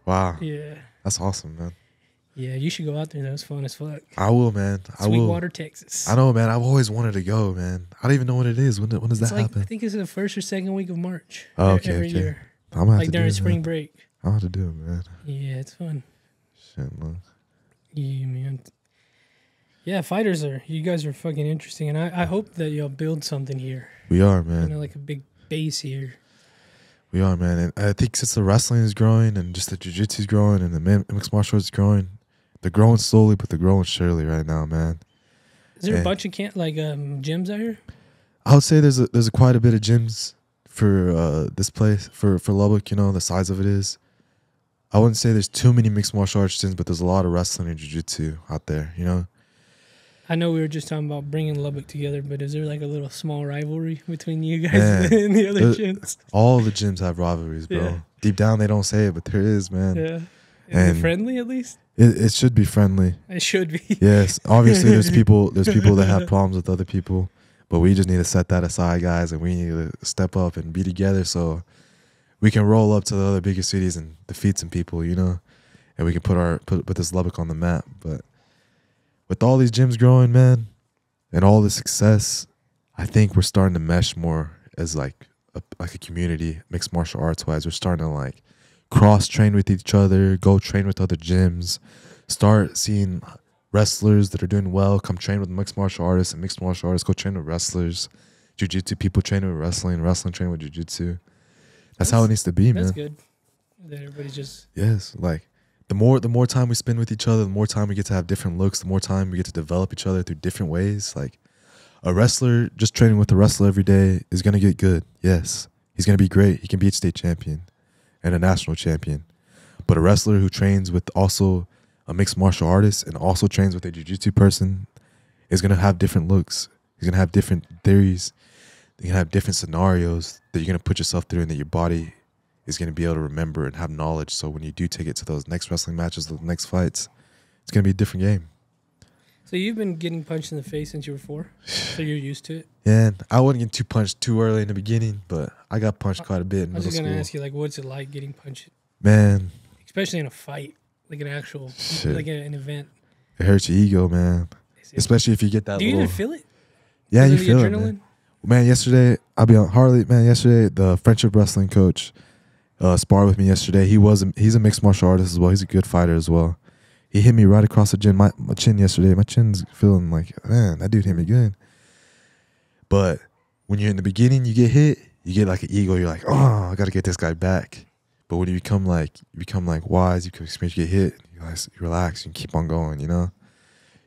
Wow. Yeah. That's awesome, man. Yeah, you should go out there. That was fun as fuck. I will, man. Sweetwater, Texas. I know, man. I've always wanted to go, man. I don't even know when it is. When does that happen? I think it's the first or second week of March. Oh, okay, every year. I'm gonna have like to during do it, spring man. break. I'll have to do it, man. Yeah, it's fun. Shit, man. Yeah, man. Yeah, fighters you guys are fucking interesting, and I hope that y'all build something here. We are, man. Like a big base here. We are, man. And I think since the wrestling is growing and just the jiu-jitsu is growing and the mixed martial arts is growing, they're growing slowly, but they're growing surely right now, man. Is there a bunch of gyms out here? I would say there's a quite a bit of gyms for this place for Lubbock. You know, the size of it is. I wouldn't say there's too many mixed martial arts gyms, but there's a lot of wrestling and jiu-jitsu out there. You know. I know we were just talking about bringing Lubbock together, but is there like a little small rivalry between you guys and the other gyms? All the gyms have rivalries, bro. Yeah. Deep down, they don't say it, but there is, man. Yeah. Is it friendly at least? It should be friendly. It should be. Yes. Obviously, there's people that have problems with other people, but we just need to set that aside, guys, and we need to step up and be together so we can roll up to the other bigger cities and defeat some people, you know, and we can put this Lubbock on the map. But with all these gyms growing, man, and all the success, I think we're starting to mesh more as like a community, mixed martial arts wise. We're starting to like cross train with each other, go train with other gyms, start seeing wrestlers that are doing well come train with mixed martial artists, and mixed martial artists go train with wrestlers, jiu-jitsu people train with wrestling train with jiu-jitsu. That's how it needs to be, man. That's good. That everybody's just like the more time we spend with each other, the more time we get to have different looks, the more time we get to develop each other through different ways. Like a wrestler just training with a wrestler every day is gonna get good. Yes, he's gonna be great. He can be a state champion and a national champion. But a wrestler who trains with also a mixed martial artist and also trains with a jiu-jitsu person is going to have different looks. He's going to have different theories. You're going to have different scenarios that you're going to put yourself through and that your body is going to be able to remember and have knowledge. So when you do take it to those next wrestling matches, those next fights, it's going to be a different game. So you've been getting punched in the face since you were 4? So you're used to it? Yeah, I wasn't getting punched too early in the beginning, but I got punched quite a bit in middle school. I was just going to ask you, like, what's it like getting punched? Man. Especially in a fight, like an actual, like an event. It hurts your ego, man. Especially if you get that. Do you even feel it? Yeah, you feel it, man. Yesterday, I'll be on Harley. Man, yesterday, the friendship wrestling coach sparred with me yesterday. He's a mixed martial artist as well. He's a good fighter as well. He hit me right across the chin, my chin yesterday. My chin's feeling like, man, that dude hit me good. But when you're in the beginning, you get hit, you get like an ego. You're like, oh, I got to get this guy back. But when you become like wise, you get hit, you relax, and keep on going, you know?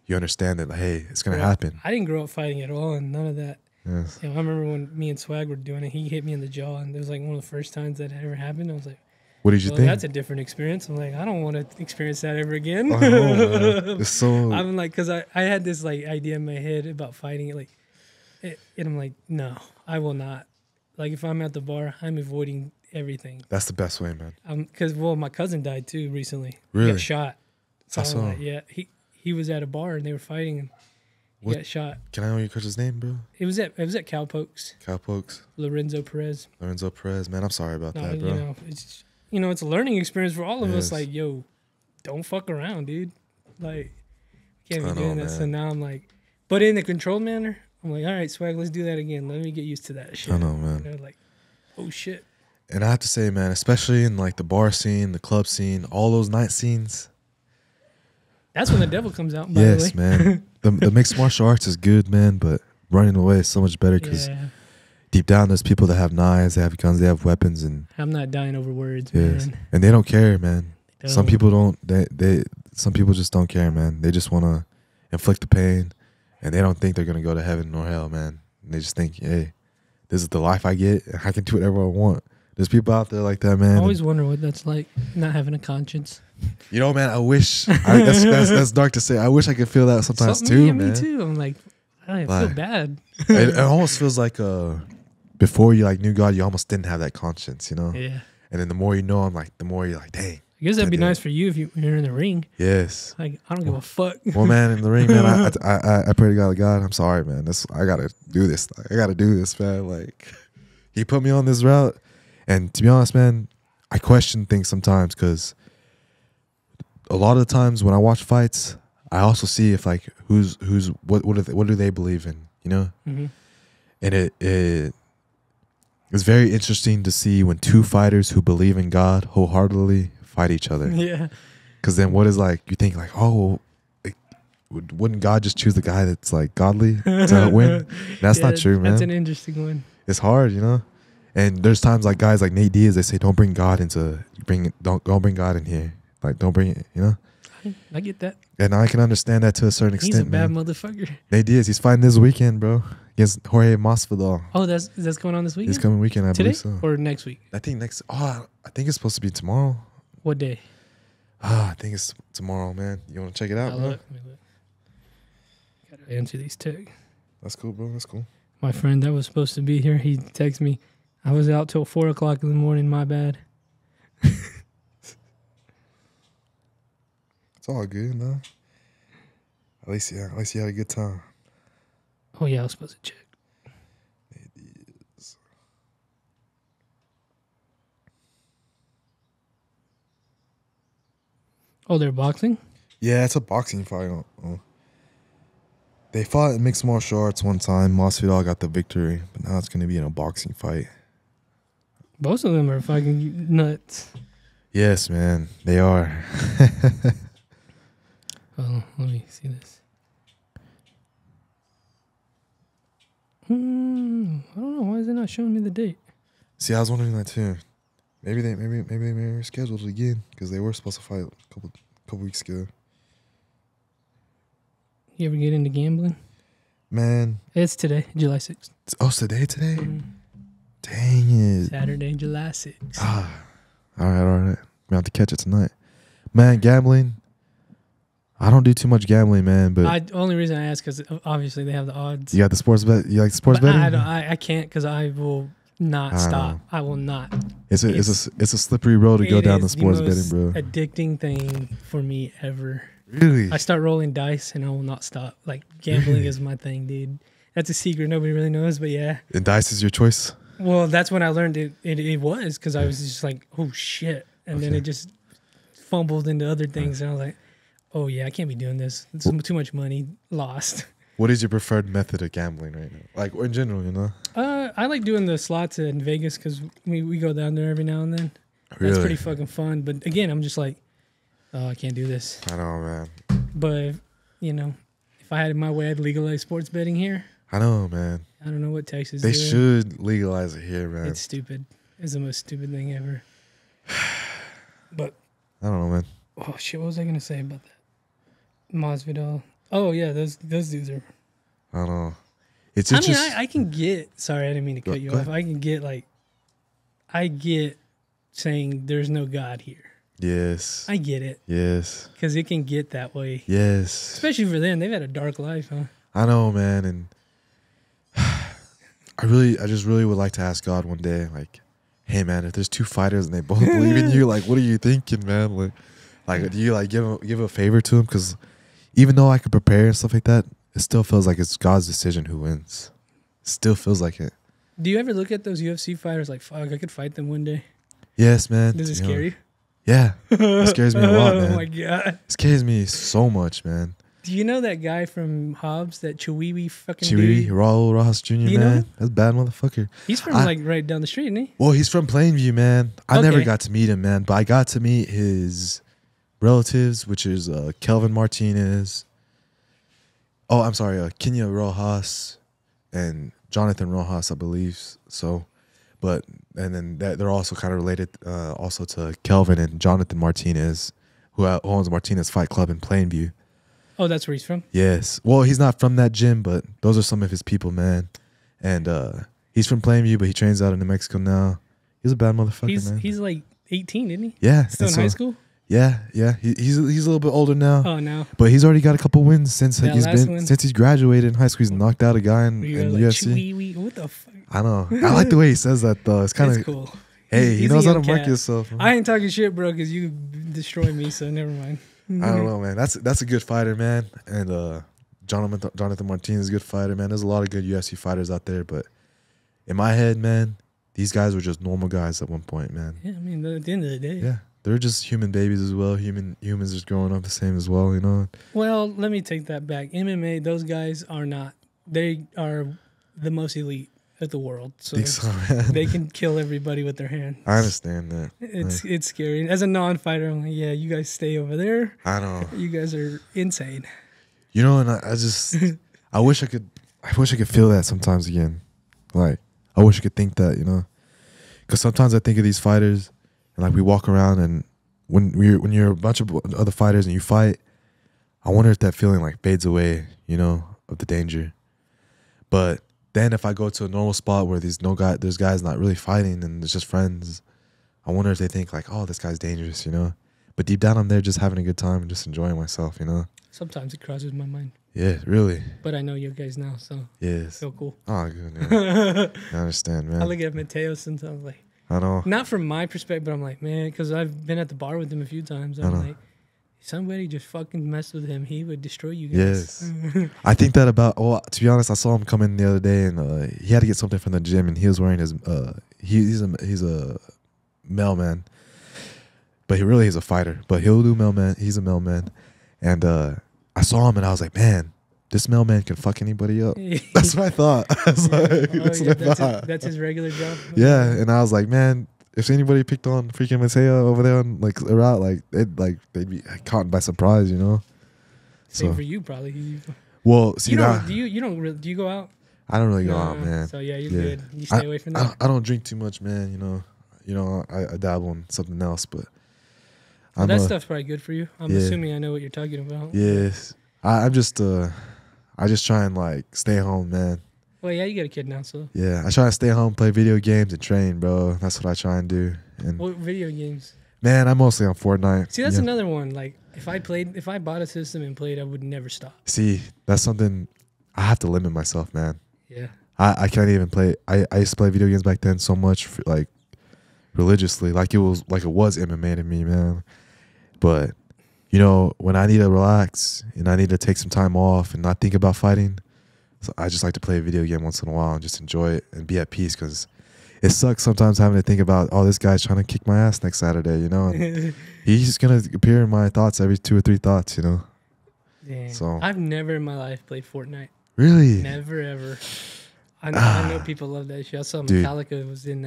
You understand that, like, hey, it's going to happen. I didn't grow up fighting at all, and none of that. Yes. You know, I remember when me and Swag were doing it, he hit me in the jaw, and it was like one of the first times that ever happened. I was like, what did you think? That's a different experience. I'm like, I don't want to experience that ever again. Oh, no, it's so... I'm like, because I had this like idea in my head about fighting it, like, and I'm like, no, I will not. Like, if I'm at the bar, I'm avoiding everything. That's the best way, man. Because my cousin died too recently. Really? He got shot. So I saw. Like, yeah, he was at a bar and they were fighting and he got shot. Can I know your coach's name, bro? It was at Cowpokes. Cowpokes. Lorenzo Perez. Man, I'm sorry about that, bro. It's a learning experience for all of us. Like, yo, don't fuck around, dude. Like, can't be doing that. Man. So now I'm like, but in a controlled manner, I'm like, all right, Swag, let's do that again. Let me get used to that shit. I know, man. You know, like, oh shit. And I have to say, man, especially in like the bar scene, the club scene, all those night scenes. That's when the devil comes out, by the way. Yes, man. The mixed martial arts is good, man, but running away is so much better because deep down there's people that have knives, they have guns, they have weapons. And I'm not dying over words, man. And they don't care, man. Some people don't. Some people just don't care, man. They just want to inflict the pain, and they don't think they're going to go to heaven nor hell, man. And they just think, hey, this is the life I get, and I can do whatever I want. There's people out there like that, man. I always wonder what that's like, not having a conscience. You know, man, I wish, that's dark to say. I wish I could feel that sometimes too, man. Me too. I'm like, I feel bad. It almost feels like before you like knew God, you almost didn't have that conscience, you know? Yeah. And then the more you know him, like the more you're like, dang. I guess that'd be nice for you if you're in the ring. Yes. Like, I don't give a fuck. Well, man, in the ring, man, I pray to God, I'm sorry, man. I gotta do this. I gotta do this, man. Like, he put me on this route. And to be honest, man, I question things sometimes because a lot of the times when I watch fights, I also see if like what do they believe in, you know? Mm-hmm. And it is very interesting to see when two fighters who believe in God wholeheartedly fight each other. Yeah. Because then what is like, you think like, oh, like, wouldn't God just choose the guy that's like godly to win? That's not true, man. That's an interesting one. It's hard, you know? And there's times like guys like Nate Diaz, they say, don't bring God in here. Like, don't bring it, you know? I get that. And I can understand that to a certain extent. He's a bad man. motherfucker. Nate Diaz, he's fighting this weekend, bro, against Jorge Masvidal. Oh, that's going on this weekend? This coming weekend, I Today believe so. or next week? I think next. Oh, I think it's supposed to be tomorrow. What day? I think it's tomorrow, man. You want to check it out, bro? Look. Gotta answer these texts. That's cool, bro. That's cool. My friend that was supposed to be here, he texted me. I was out till 4 o'clock in the morning. My bad. It's all good, man. At least you had a good time. Oh yeah, I was supposed to check. It is. Oh, they're boxing? Yeah, it's a boxing fight. They fought in mixed martial arts one time. Masvidal got the victory, but now it's going to be in a boxing fight. Both of them are fucking nuts. Yes, man, they are. Oh, let me see this. I don't know. Why is it not showing me the date? See, I was wondering that too. Maybe they rescheduled it again because they were supposed to fight a couple weeks ago. You ever get into gambling? Man, It's today, July 6th. oh, it's today? Dang it! Saturday, July 6th. All right. We have to catch it tonight, man. Gambling. I don't do too much gambling, man. But Only reason I ask because obviously they have the odds. you got the sports bet. You like sports But betting? I can't because I will not stop. I will not. It's a slippery road to go down the sports betting, bro. Addicting thing for me ever. Really? I start rolling dice and I will not stop. Like gambling is my thing, dude. That's a secret nobody really knows, but yeah. And dice is your choice? Well, that's when I learned it was because I was just like, oh shit, and then it just fumbled into other things, and I was like, oh yeah, I can't be doing this. It's too much money lost. What is your preferred method of gambling right now? Like, or in general, you know? I like doing the slots in Vegas because we go down there every now and then. Really? That's pretty fucking fun. But again, I'm just like, oh, I can't do this. I know, man. But, if I had it my way, I'd legalize sports betting here. I know, man. I don't know what Texas They doing. should legalize it here, man. It's stupid. It's the most stupid thing ever. But I don't know, man. oh shit, what was I gonna say about that? Masvidal. Oh yeah, those dudes are. I don't know. It's just. I can get. Sorry, I didn't mean to cut you go off. ahead. I can get I get saying there's no God here. Yes. I get it Yes. because it can get that way, Yes. especially for them. They've had a dark life, huh? I know, man, and I just really would like to ask God one day, like, hey, man, if there's two fighters and they both believe in you, like, what are you thinking, man? Like, do you like give a favor to them? Because even though I could prepare and stuff like that, it still feels like it's God's decision who wins. It still feels like it. Do you ever look at those UFC fighters like, fuck, I could fight them one day? Yes, man. Does it scare you? Yeah, it scares me a lot, man. Oh my god, it scares me so much, man. do you know that guy from Hobbs, that Chihuahua fucking Chewy, dude? Raul Rojas Jr., you know man. him? That's a bad motherfucker. He's from right down the street, isn't he? Well, he's from Plainview, man. I never Okay. got to meet him, man, but I got to meet his relatives, which is Kelvin Martinez. Oh, I'm sorry, Kenya Rojas and Jonathan Rojas, I believe. So, and then they're also kind of related, also to Kelvin and Jonathan Martinez, who owns Martinez Fight Club in Plainview. Oh, that's where he's from? Yes. Well, he's not from that gym, but those are some of his people, man. And he's from Plainview, but he trains out in New Mexico now. He's a bad motherfucker, man. He's like 18, isn't he? Yeah. Still in high school? Yeah. He's a little bit older now. Oh, no. But he's already got a couple wins since That since he's graduated in high school. He's knocked out a guy in UFC. Chihuahua. What the fuck? I know. I like the way he says that though. It's kind It's of cool. Hey, he He's knows a how to young market cat. himself. I ain't talking shit, bro, because you destroy me, so never mind. I don't know, man. That's a good fighter, man. And Jonathan Martinez is a good fighter, man. There's a lot of good UFC fighters out there, but in my head, man, these guys were just normal guys at one point, man. Yeah, I mean, at the end of the day. Yeah, they're just human babies as well. Humans just growing up the same as well, you know. Well, let me take that back. MMA, those guys are not. They are the most elite of the world. So, Think so, man. they can kill everybody with their hand. I understand that. It's scary. As a non-fighter, I'm like, yeah, you guys stay over there. I know. You guys are insane. You know, and I just I wish I could feel that sometimes again. Like I wish I could think that, you know, because sometimes I think of these fighters and like we walk around and when you're a bunch of other fighters and you fight, I wonder if that feeling like fades away, you know, of the danger. But then if I go to a normal spot where there's guys not really fighting and it's just friends, I wonder if they think like, oh, this guy's dangerous, you know. But deep down, I'm there just having a good time and just enjoying myself, you know. Sometimes it crosses my mind. Yeah, really. But I know you guys now, so yes, feel cool. Oh, good. Yeah. I understand, man. I look at Mateo sometimes like, I know. not from my perspective, but I'm like, man, because I've been at the bar with him a few times. I'm like, somebody just fucking messed with him, he would destroy you guys. Yes. I think that about, well, to be honest, I saw him come in the other day and he had to get something from the gym and he was wearing his, he's a mailman, but he really is a fighter, but he'll do mailman. He's a mailman. And I saw him and I was like, man, this mailman can fuck anybody up. That's what I thought. I was like, that's his regular job. Yeah. And I was like, man, if anybody picked on freaking Mateo over there on like a route, they'd be caught by surprise, you know. Same for you, probably. Well, see, do you go out? I don't really go out, man. So yeah, you're good. You stay away from that. I don't drink too much, man. You know, I dabble in something else, but that stuff's probably good for you. I'm assuming I know what you're talking about. Yes, I just try and like stay home, man. Well, yeah, you got a kid now, so. Yeah, I try to stay home, play video games, and train, bro. That's what I try and do. And what video games? Man, I'm mostly on Fortnite. See, that's another one. Like, if I bought a system and played, I would never stop. See, that's something I have to limit myself, man. Yeah. I can't even play. I used to play video games back then so much, like religiously, like it was MMA to me, man. But you know, when I need to relax and I need to take some time off and not think about fighting, so I just like to play a video game once in a while and just enjoy it and be at peace, because it sucks sometimes having to think about, oh, this guy's trying to kick my ass next Saturday, you know. And he's just gonna appear in my thoughts every 2 or 3 thoughts, you know. Damn. So I've never in my life played Fortnite. Really? Never ever. I know people love that shit. I saw Metallica was in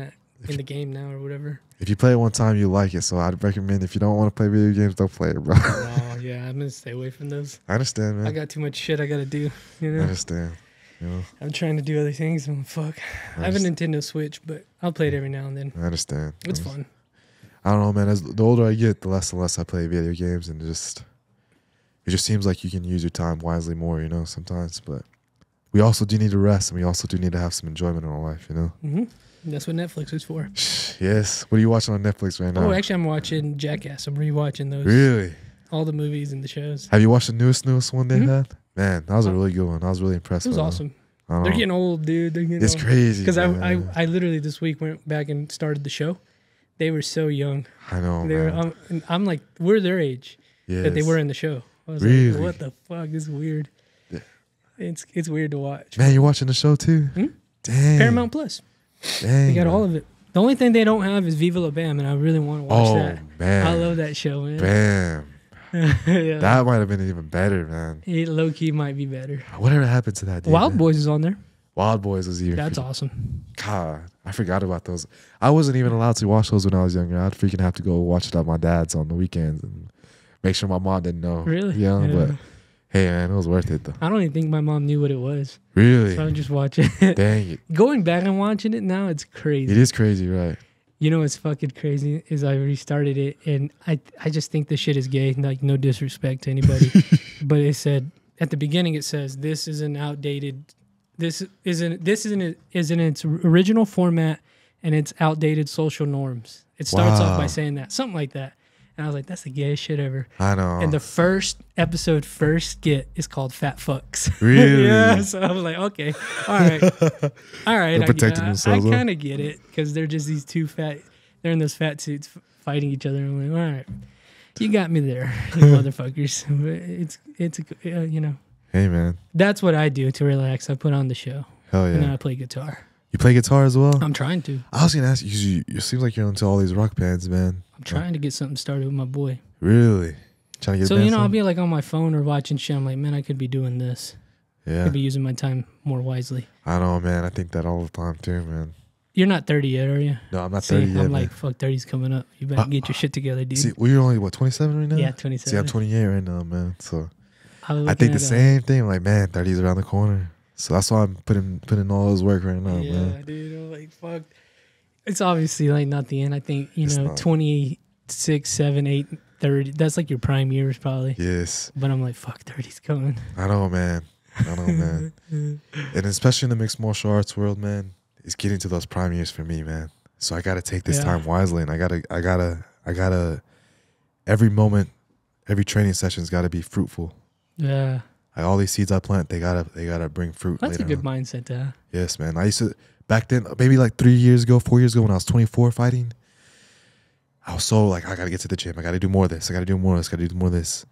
the game now or whatever. If you play it one time, you like it. So I'd recommend, if you don't want to play video games, don't play it, bro. Oh yeah, I'm gonna stay away from those. I understand, man. I got too much shit I gotta do. You know. I understand. You know. I'm trying to do other things. Fuck. I have a Nintendo Switch, but I'll play it every now and then. I understand. It's fun. I don't know, man. As the older I get, the less and less I play video games, and it just seems like you can use your time wisely more, you know, sometimes. But we also do need to rest, and we also do need to have some enjoyment in our life, you know. Mm-hmm. That's what Netflix is for. Yes. What are you watching on Netflix right now? Oh, actually, I'm watching Jackass. I'm rewatching those. Really? All the movies and the shows. Have you watched the newest one they had? Man, that was a really good one. I was really impressed. It was awesome. They're getting old, dude. It's crazy. Because I literally this week went back and started the show. They were so young. I know, man. I'm like, we're their age that they were in the show. I was like, what the fuck? This is weird. Yeah. It's weird to watch. Man, you're watching the show too? Dang. Paramount Plus. Dang. They got all of it. The only thing they don't have is Viva La Bam, and I really want to watch that. Man. I love that show, man. Bam. Yeah. That might have been even better, man. It low-key might be better. Whatever happened to that dude? Wild Boys is on there. Wild Boys was even. That's awesome. God, I forgot about those. I wasn't even allowed to watch those when I was younger. I'd freaking have to go watch it at my dad's on the weekends and make sure my mom didn't know. Really? Yeah. But hey, man, it was worth it though. I don't even think my mom knew what it was. Really? So I would just watch it. Dang it. Going back and watching it now, it's crazy. It is crazy, right? You know what's fucking crazy is I restarted it, and I just think this shit is gay. Like, no disrespect to anybody. But it said, at the beginning, it says, this is an outdated... This is in its original format and its outdated social norms. It starts off by saying that, something like that. And I was like, that's the gayest shit ever. I know. And the first skit is called Fat Fucks. Really? Yeah. So I was like, okay, all right. All right. They're protecting themselves. I kind of get it, because they're just these two they're in those fat suits fighting each other. I'm like, all right, you got me there, you motherfuckers. It's you know. Hey, man. That's what I do to relax. I put on the show. Hell yeah. And then I play guitar. You play guitar as well? I'm trying to. I was going to ask you, it seems like you're into all these rock bands, man. I'm trying to get something started with my boy. Really? Trying to get so, I'll be like on my phone or watching shit. I'm like, man, I could be doing this. Yeah. I could be using my time more wisely. I know, man. I think that all the time too, man. You're not 30 yet, are you? No, I'm not 30 yet. I'm like, fuck, 30's coming up. You better get your shit together, dude. See, well, you're only, what, 27 right now? Yeah, 27. See, I'm 28 right now, man. So I think the same thing. I'm like, man, 30's around the corner. So that's why I'm putting all this work right now, man. Yeah, dude. I'm like, fuck. It's obviously like not the end. I think, 20 6, 7, 8, 30. That's like your prime years probably. Yes. But I'm like, fuck, 30's coming. I know, man. And especially in the mixed martial arts world, man, it's getting to those prime years for me, man. So I got to take this time wisely, and I gotta. Every moment, every training session's got to be fruitful. Yeah. Like all these seeds I plant, they gotta bring fruit. That's a good on. mindset to have. Yes, man. I used to back then, maybe like 3 years ago, 4 years ago, when I was 24 fighting. I was so like, I gotta get to the gym. I gotta do more of this. I gotta do more of this. Gotta do more of this.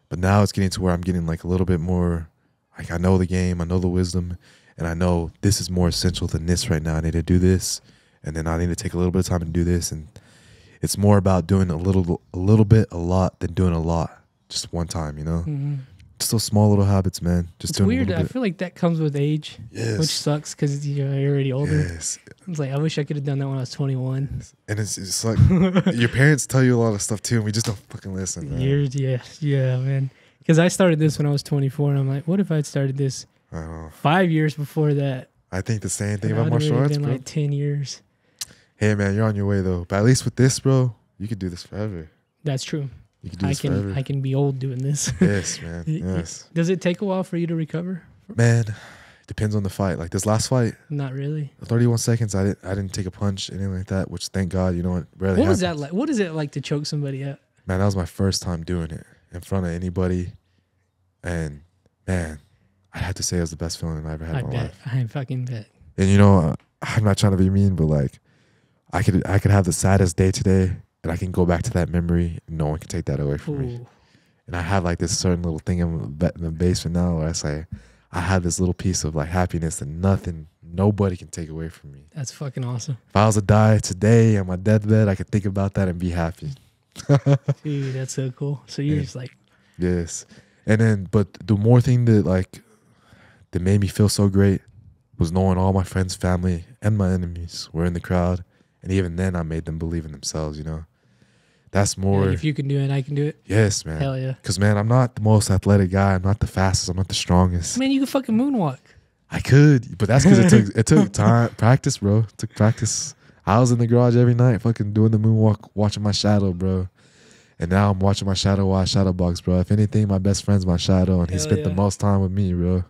But now it's getting to where I'm getting like a little bit more. Like I know the game, I know the wisdom, and I know this is more essential than this right now. I need to do this, and then I need to take a little bit of time and do this. And it's more about doing a little bit, a lot, than doing a lot just one time. You know, just those small little habits, man. Just it's doing weird. A little bit. I feel like that comes with age, which sucks because you're already older. Yes. It's like I wish I could have done that when I was 21. And it's like your parents tell you a lot of stuff too, and we just don't fucking listen. Man. Yeah, man. Because I started this when I was 24, and I'm like, what if I'd started this 5 years before that? I think the same thing about martial arts, bro. Like 10 years. Hey, man, you're on your way though. But at least with this, bro, you could do this forever. That's true. You could do this forever. I can be old doing this. Yes, man. Yes. Does it take a while for you to recover? Man, depends on the fight. Like this last fight, not really. 31 seconds. I didn't take a punch, anything like that. Which thank God, you know what? Rarely What was happens. that like? What is it like to choke somebody out? Man, that was my first time doing it in front of anybody, and man, I had to say it was the best feeling I ever had in my life. I fucking bet. And you know, I'm not trying to be mean, but like, I could have the saddest day today, and I can go back to that memory, and no one can take that away from me. And I have like this certain little thing in the basement now where I say, I have this little piece of like happiness that nobody can take away from me. That's fucking awesome. If I was to die today on my deathbed, I could think about that and be happy. Dude, that's so cool. So you're just like, yes. And then, but the more thing that made me feel so great was knowing all my friends, family, and my enemies were in the crowd. And even then I made them believe in themselves, you know? That's more. Like if you can do it, I can do it. Yes, man. Hell yeah. Because, man, I'm not the most athletic guy. I'm not the fastest. I'm not the strongest. Man, you can fucking moonwalk. I could, but that's because it took time, practice, bro. It took practice. I was in the garage every night fucking doing the moonwalk, watching my shadow, bro. And now I'm watching my shadow while I shadow box, bro. If anything, my best friend's my shadow, and he spent the most time with me, bro.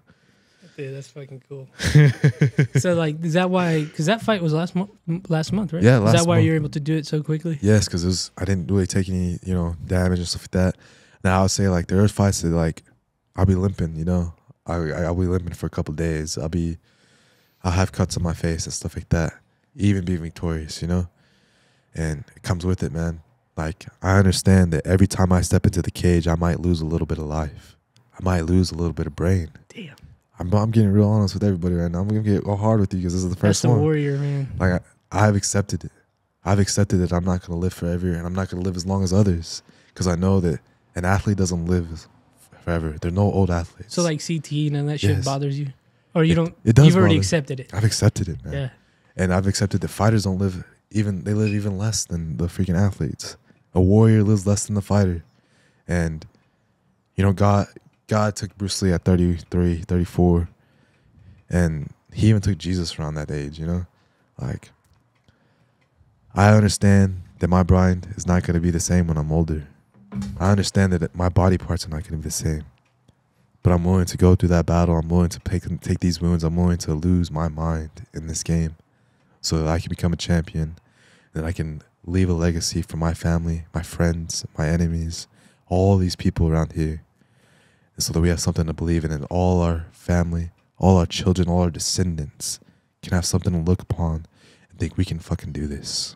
Dude, that's fucking cool. So, like, is that why? Because that fight was last month, right? Yeah, last month. Is that why you're able to do it so quickly? Yes, because I didn't really take any, damage and stuff like that. Now I would say like there's fights that like I'll be limping, I'll be limping for a couple of days. I'll have cuts on my face and stuff like that. Even be victorious, and it comes with it, man. Like I understand that every time I step into the cage, I might lose a little bit of life. I might lose a little bit of brain. Damn. I'm getting real honest with everybody right now. I'm gonna get all hard with you because this is the first one. That's a warrior, man. Like I've accepted it. I've accepted that I'm not gonna live forever, and I'm not gonna live as long as others because I know that an athlete doesn't live forever. There are no old athletes. So like CTE, none of that shit bothers you, or you don't? It does. You've already accepted it. I've accepted it, man. Yeah. And I've accepted that fighters don't live they live even less than the freaking athletes. A warrior lives less than the fighter, and God took Bruce Lee at 33, 34. And he even took Jesus around that age, Like, I understand that my brain is not going to be the same when I'm older. I understand that my body parts are not going to be the same. But I'm willing to go through that battle. I'm willing to take these wounds. I'm willing to lose my mind in this game so that I can become a champion, that I can leave a legacy for my family, my friends, my enemies, all these people around here. And so that we have something to believe in, and all our family, all our children, all our descendants can have something to look upon and think we can fucking do this.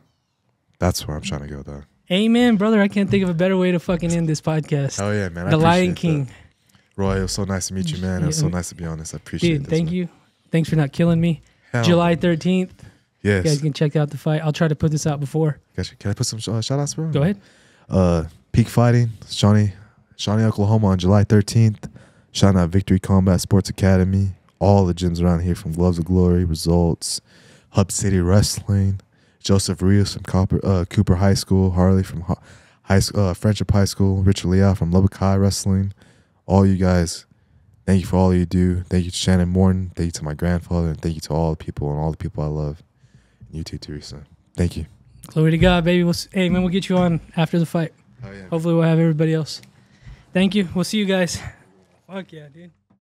That's where I'm trying to go, dog. Amen, brother. I can't think of a better way to fucking end this podcast. Oh, yeah, man. The Lion King. That. Roy, it was so nice to meet you, man. It was so nice to be honest. I appreciate it. Dude, thank you. Thanks for not killing me. Hell July 13th. Yes. You guys can check out the fight. I'll try to put this out before. Can I put some shout-outs, bro? Go ahead. Peak Fighting, Shawnee, Oklahoma on July 13th. Shout out Victory Combat Sports Academy. All the gyms around here from Gloves of Glory, Results, Hub City Wrestling, Joseph Rios from Cooper High School, Harley from Friendship High School, Richard Leah from Lubbock High Wrestling. All you guys, thank you for all you do. Thank you to Shannon Morton. Thank you to my grandfather. And thank you to all the people and all the people I love. And you too, Teresa. Thank you. Glory to God, baby. Hey, man, we'll get you on after the fight. Oh, yeah. Hopefully we'll have everybody else. Thank you. We'll see you guys. Fuck yeah, dude.